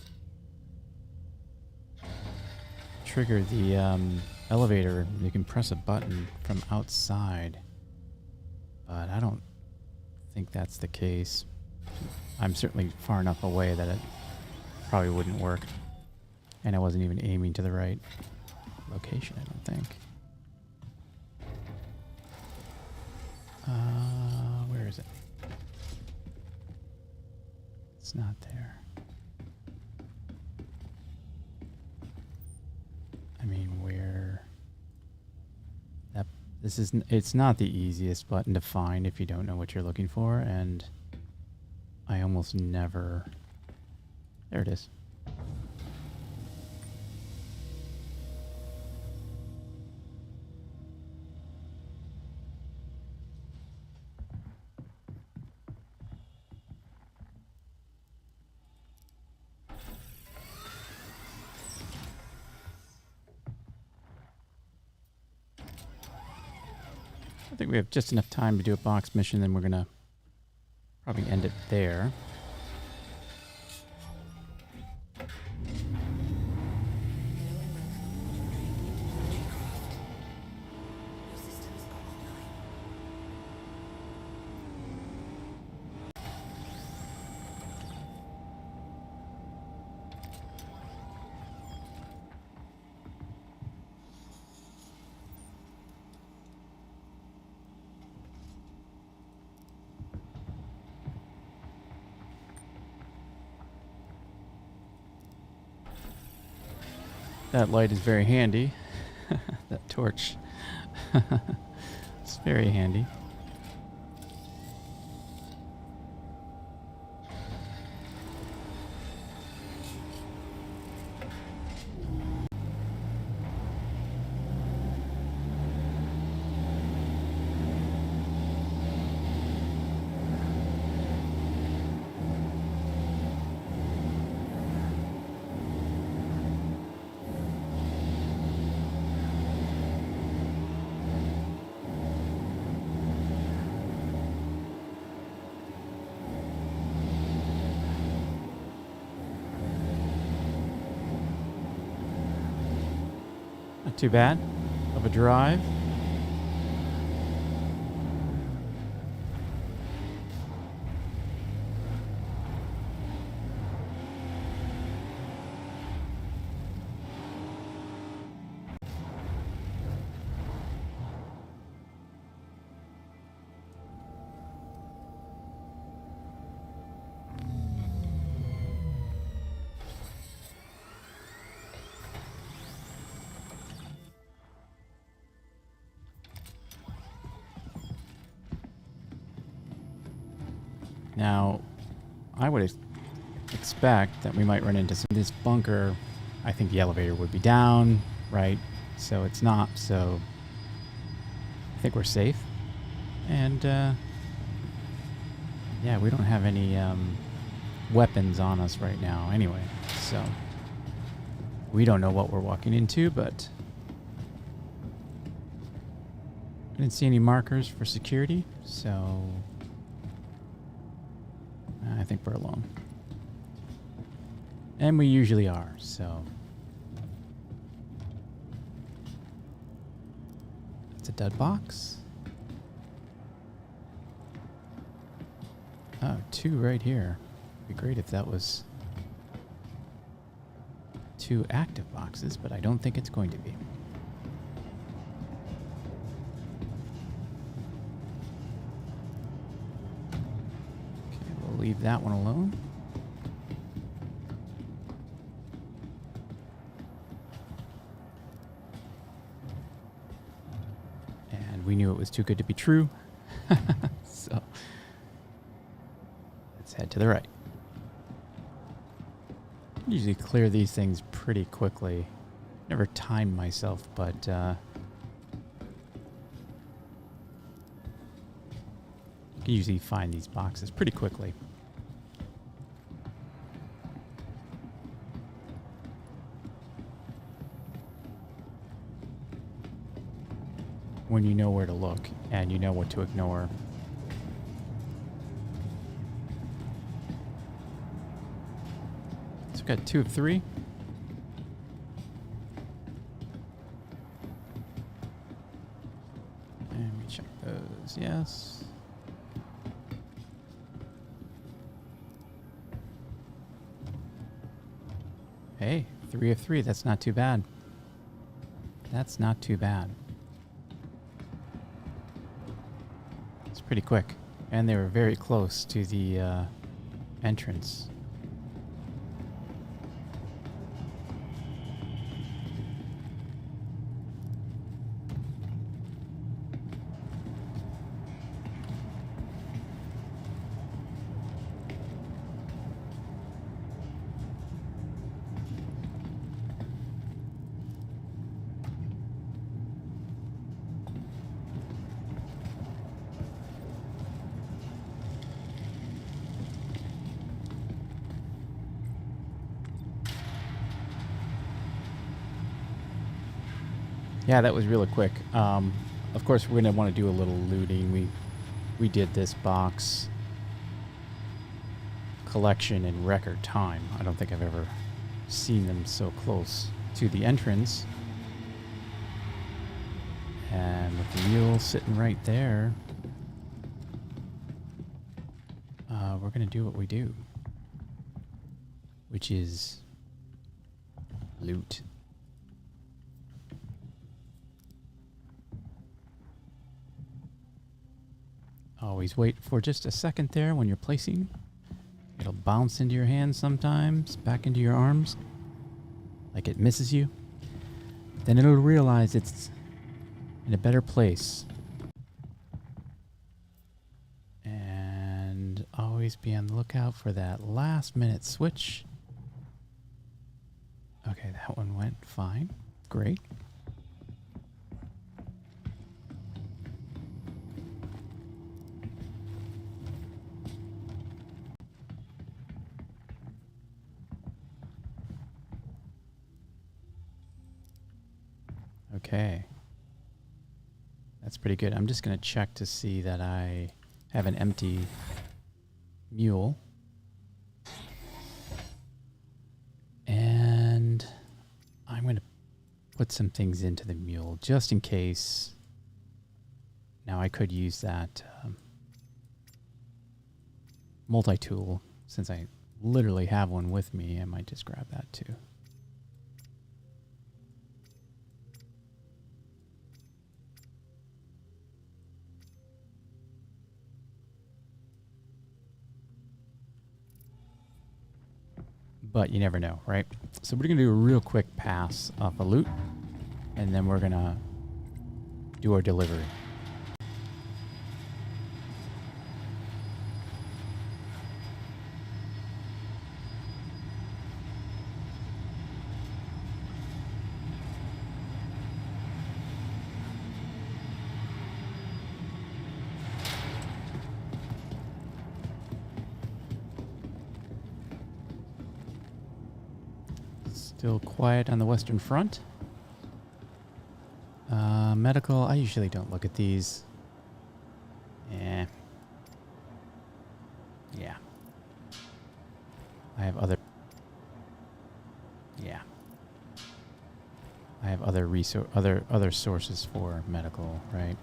trigger the elevator. You can press a button from outside, but I don't think that's the case. I'm certainly far enough away that it probably wouldn't work, and I wasn't even aiming to the right location, I don't think. Where is it? It's not there. I mean, where? It's not the easiest button to find if you don't know what you're looking for, and I almost never. There it is. I think we have just enough time to do a box mission, then we're going to probably end it there. That light is very handy. That torch. It's very handy. Not too bad of a drive. Now, I would expect that we might run into this bunker. I think the elevator would be down, right? So it's not, so I think we're safe. And, yeah, we don't have any weapons on us right now anyway, so we don't know what we're walking into, but I didn't see any markers for security, so I think we're alone. And we usually are, so. It's a dud box. Oh, 2 right here. It'd be great if that was 2 active boxes, but I don't think it's going to be. Okay, we'll leave that one alone. And we knew it was too good to be true. So let's head to the right. Usually clear these things pretty quickly. Never time myself, but you can usually find these boxes pretty quickly. When you know where to look and you know what to ignore. So we've got 2 of 3. And we check those, yes. Hey, 3 of 3, that's not too bad. That's not too bad. It's pretty quick. And they were very close to the entrance. Yeah, that was really quick. Of course, we're going to want to do a little looting. We did this box collection in record time. I don't think I've ever seen them so close to the entrance. And with the mule sitting right there, we're going to do what we do, which is loot. Always wait for just a second there when you're placing. It'll bounce into your hands sometimes, back into your arms, like it misses you. Then it'll realize it's in a better place. And always be on the lookout for that last minute switch. Okay, that one went fine. Great. Okay. That's pretty good. I'm just going to check to see that I have an empty mule. And I'm going to put some things into the mule just in case. Now I could use that multi-tool. Since I literally have one with me, I might just grab that too. But you never know, right? So we're going to do a real quick pass off a loot, and then we're going to do our delivery. Still quiet on the Western Front. Medical, I usually don't look at these. Yeah. I have other Yeah. I have other sources for medical, right?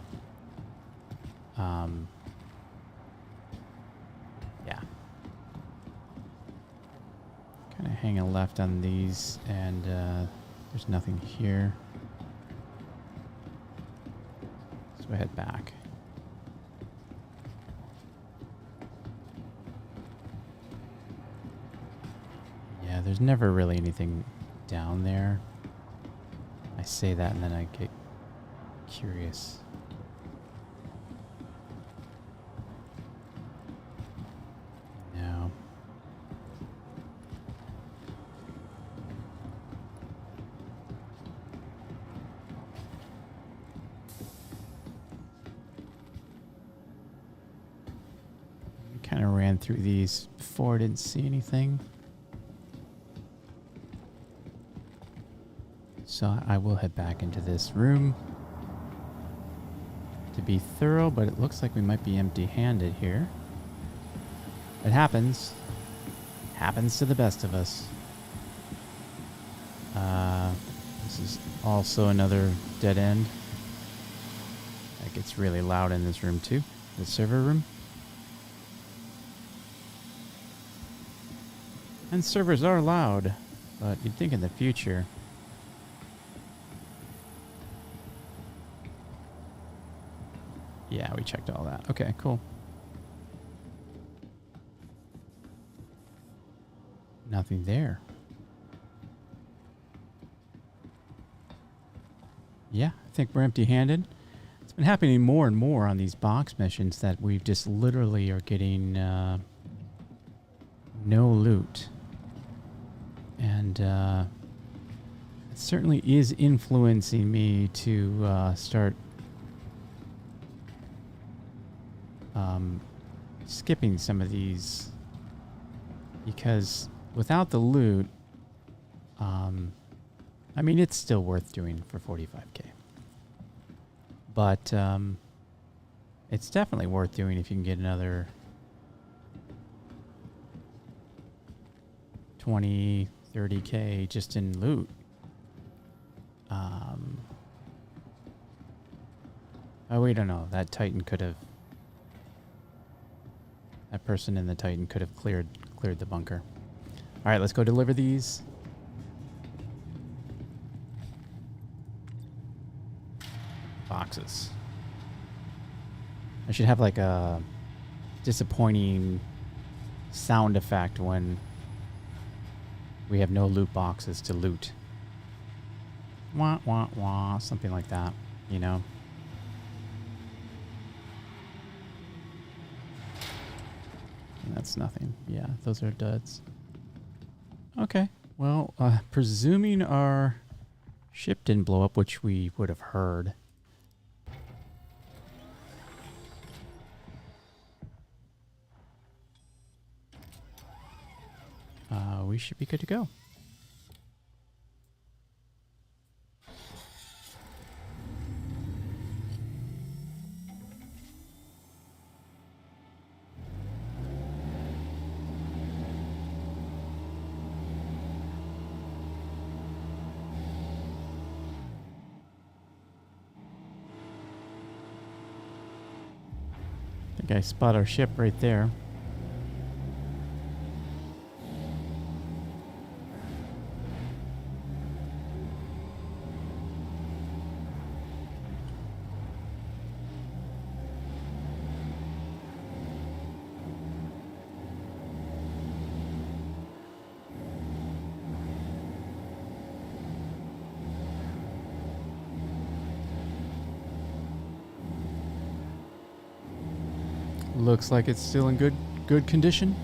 Yeah. Kind of hanging left on these, and there's nothing here. So I head back. Yeah, there's never really anything down there. I say that and then I get curious. No. I kind of ran through these before, I didn't see anything. So I will head back into this room to be thorough, but it looks like we might be empty-handed here. It happens. Happens to the best of us. This is also another dead end. It gets really loud in this room too, the server room. And servers are loud, but you'd think in the future... Yeah, we checked all that. Okay, cool. Nothing there. Yeah, I think we're empty-handed. It's been happening more and more on these box missions that we just literally are getting no loot. And it certainly is influencing me to start skipping some of these, because without the loot, I mean, it's still worth doing for 45k, but it's definitely worth doing if you can get another 20, 30k just in loot. Oh, we don't know. That Titan could have... That person in the Titan could have cleared the bunker. All right, let's go deliver these. Boxes. I should have like a disappointing sound effect when we have no loot boxes to loot. Wah, wah, wah. Something like that, you know? That's nothing. Yeah, those are duds. Okay. Well, presuming our ship didn't blow up, which we would have heard. We should be good to go. I think I spot our ship right there. Looks like it's still in good condition.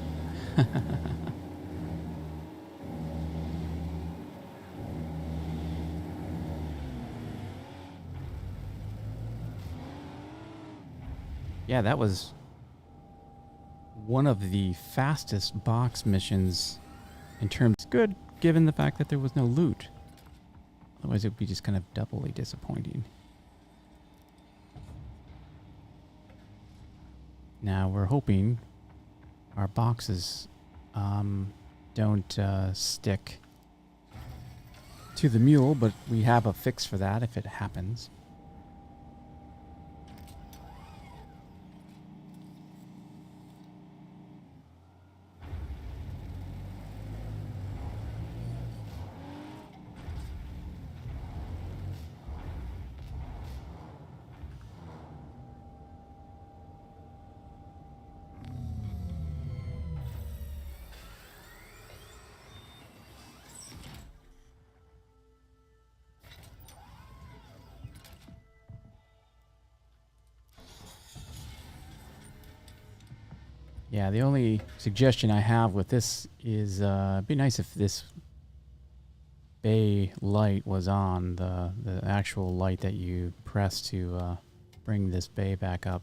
Yeah, that was one of the fastest box missions in terms good, given the fact that there was no loot. Otherwise, it would be just kind of doubly disappointing. Now we're hoping our boxes don't stick to the mule, but we have a fix for that if it happens. Yeah, the only suggestion I have with this is it'd be nice if this bay light was on, the actual light that you press to bring this bay back up,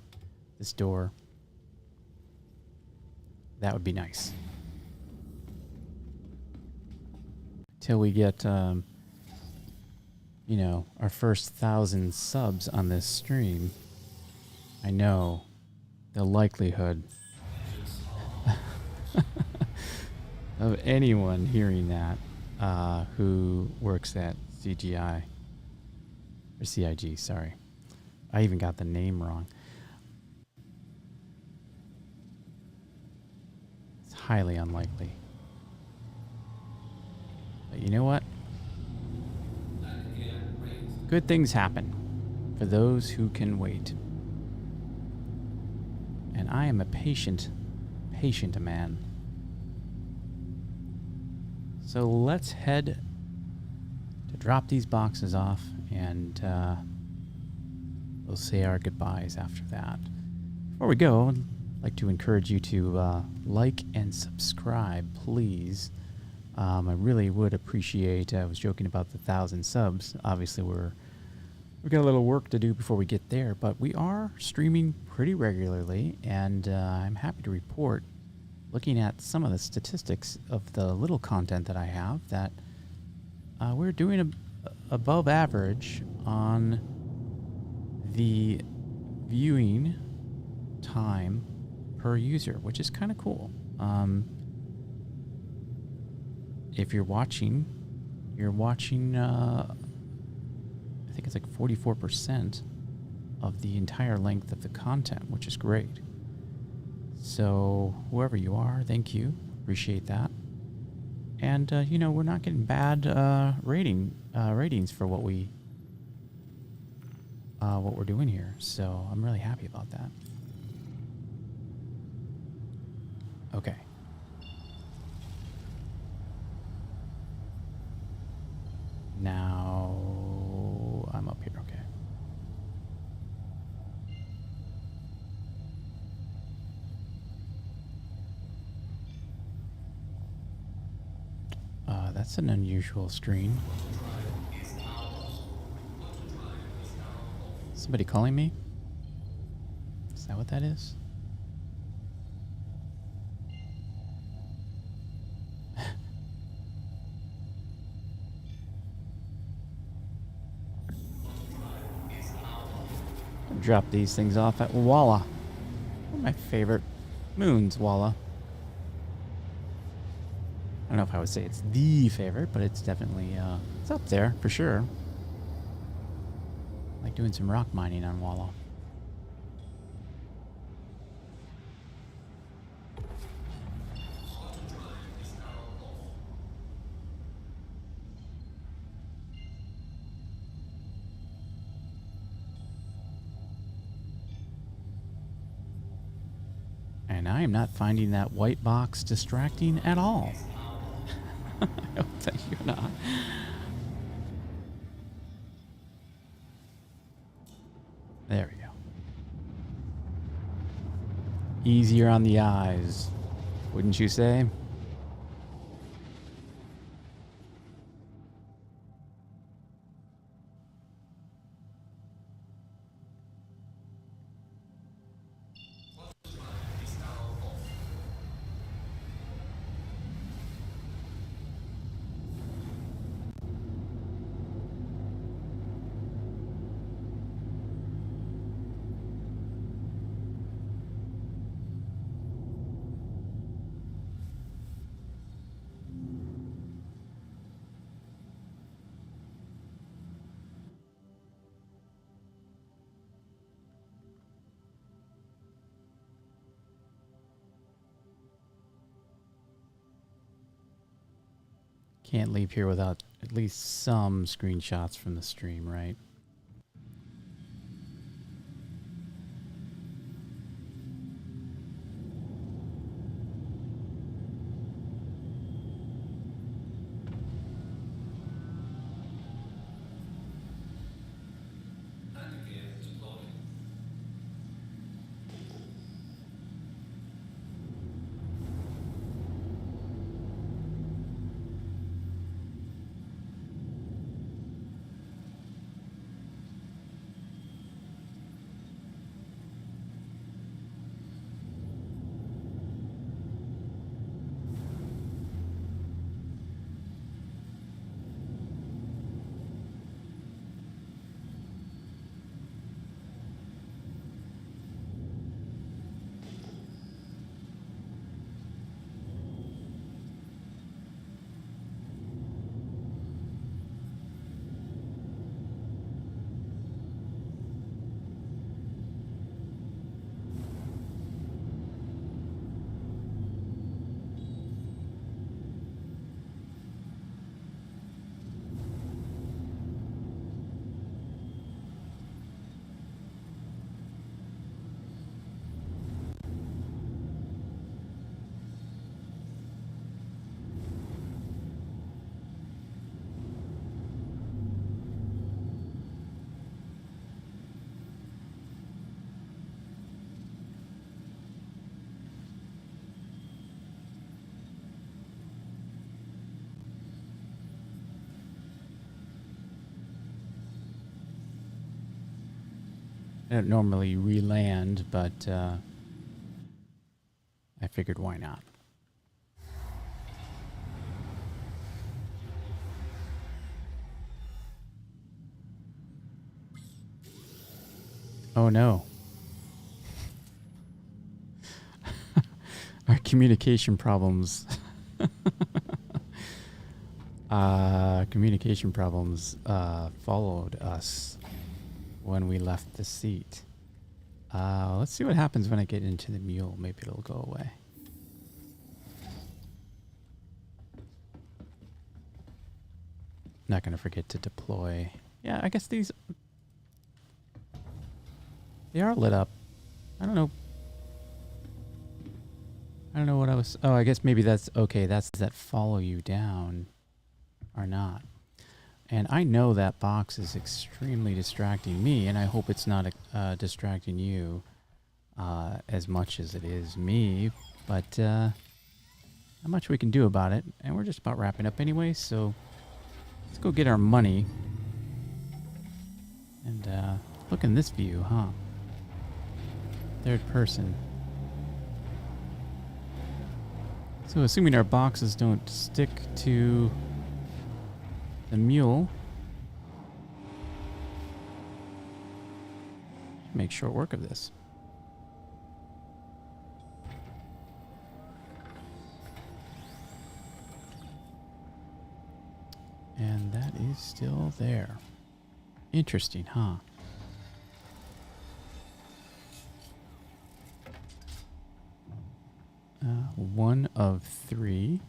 this door. That would be nice. Till we get, you know, our first 1,000 subs on this stream, I know the likelihood of anyone hearing that who works at CGI or CIG, sorry. I even got the name wrong. It's highly unlikely. But you know what? Good things happen for those who can wait. And I am a patient man. So let's head to drop these boxes off, and we'll say our goodbyes after that. Before we go, I'd like to encourage you to like and subscribe, please. I really would appreciate. I was joking about the 1,000 subs. Obviously, we've got a little work to do before we get there, but we are streaming pretty regularly, and I'm happy to report, looking at some of the statistics of the little content that I have, that we're doing above average on the viewing time per user, which is kind of cool. If you're watching, I think it's like 44% of the entire length of the content, which is great. So whoever you are, thank you. Appreciate that. And you know, we're not getting bad ratings for what we're doing here. So I'm really happy about that. Okay. Now I'm up here. Okay. That's an unusual screen. Somebody calling me? Is that what that is? Drop these things off at Walla. One of my favorite moons, Walla. I don't know if I would say it's the favorite, but it's definitely it's up there for sure. I like doing some rock mining on Walla. And I am not finding that white box distracting at all. I hope that you're not. There we go. Easier on the eyes, wouldn't you say? Can't leave here without at least some screenshots from the stream, right? I don't normally re-land, but I figured why not. Oh no. Our communication problems. Followed us when we left the seat. Let's see what happens when I get into the mule. Maybe it'll go away. Not going to forget to deploy. Yeah, I guess these... They are lit up. I don't know. I don't know what I was... Oh, I guess maybe that's... Okay, that's that follow you down or not. And I know that box is extremely distracting me, and I hope it's not distracting you as much as it is me. But not much we can do about it. And we're just about wrapping up anyway, so let's go get our money. And look in this view, huh? Third person. So assuming our boxes don't stick to the mule, make short work of this. And that is still there. Interesting, huh? One of three.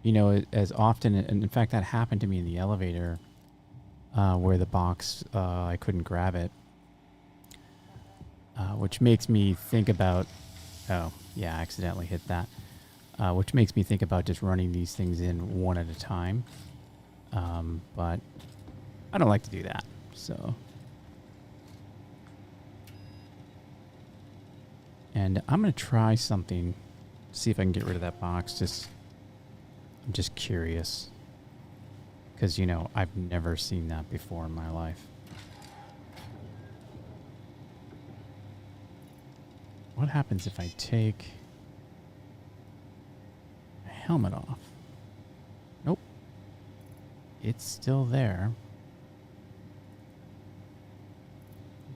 You know, as often, and in fact, that happened to me in the elevator, where the box, I couldn't grab it, which makes me think about, oh, yeah, I accidentally hit that, which makes me think about just running these things in one at a time, but I don't like to do that, so. And I'm going to try something, see if I can get rid of that box. I'm just curious. Because, you know, I've never seen that before in my life. What happens if I take my helmet off? Nope. It's still there.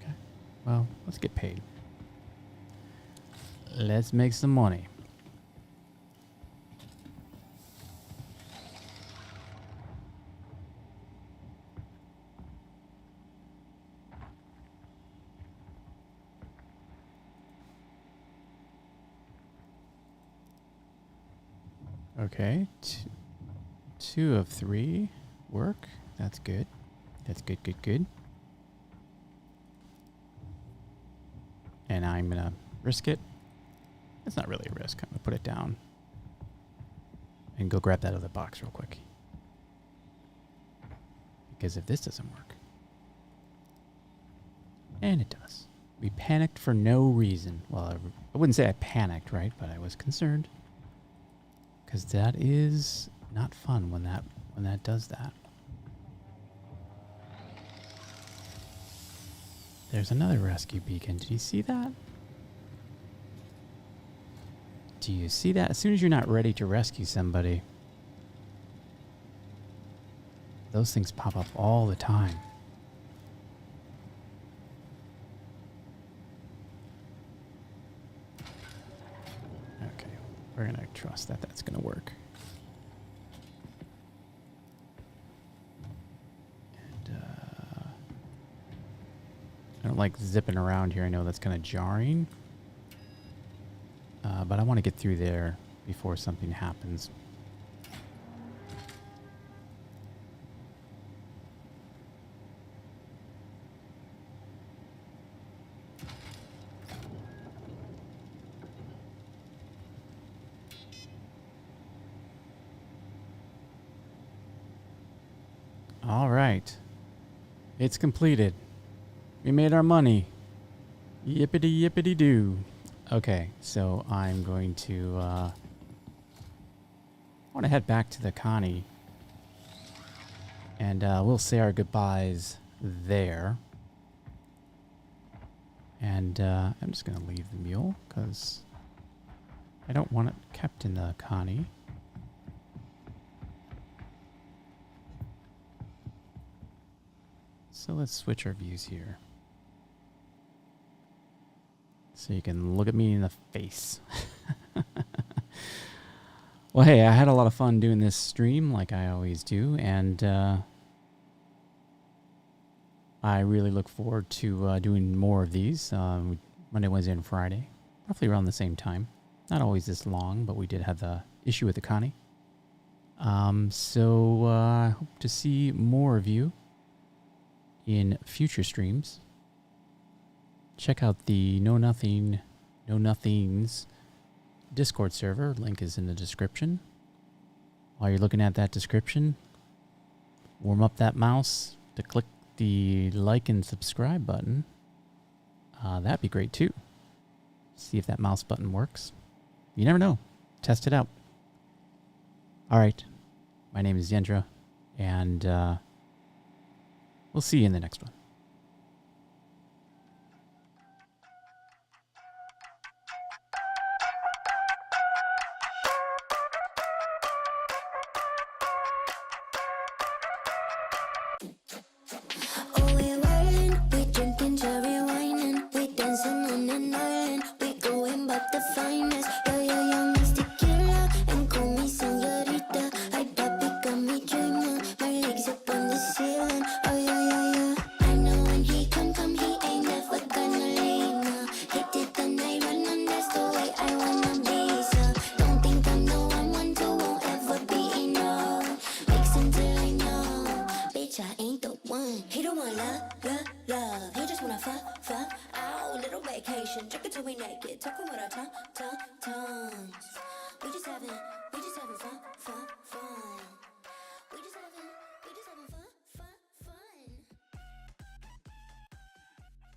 Okay. Well, let's get paid. Let's make some money. Okay. Two of three work. That's good. That's good, good, good. And I'm going to risk it. It's not really a risk. I'm going to put it down. And go grab that other box real quick. Because if this doesn't work. And it does. We panicked for no reason. Well, I wouldn't say I panicked, right? But I was concerned. Because that is not fun when that does that. There's another rescue beacon. Did you see that? Do you see that? As soon as you're not ready to rescue somebody, those things pop up all the time. Okay, we're gonna trust that that's gonna work. And I don't like zipping around here. I know that's kind of jarring. But I want to get through there before something happens. All right. It's completed. We made our money. Yippity yippity doo. Okay, so I'm going to I want to head back to the Connie, and we'll say our goodbyes there. And I'm just going to leave the mule because I don't want it kept in the Connie. So let's switch our views here. So you can look at me in the face. Well, hey, I had a lot of fun doing this stream like I always do. And I really look forward to doing more of these. Monday, Wednesday, and Friday. Roughly around the same time. Not always this long, but we did have the issue with the Connie. So I hope to see more of you in future streams. Check out the Know Nothings Discord server. Link is in the description. While you're looking at that description, warm up that mouse to click the like and subscribe button. That'd be great too. See if that mouse button works. You never know. Test it out. All right. My name is Yentra, and we'll see you in the next one.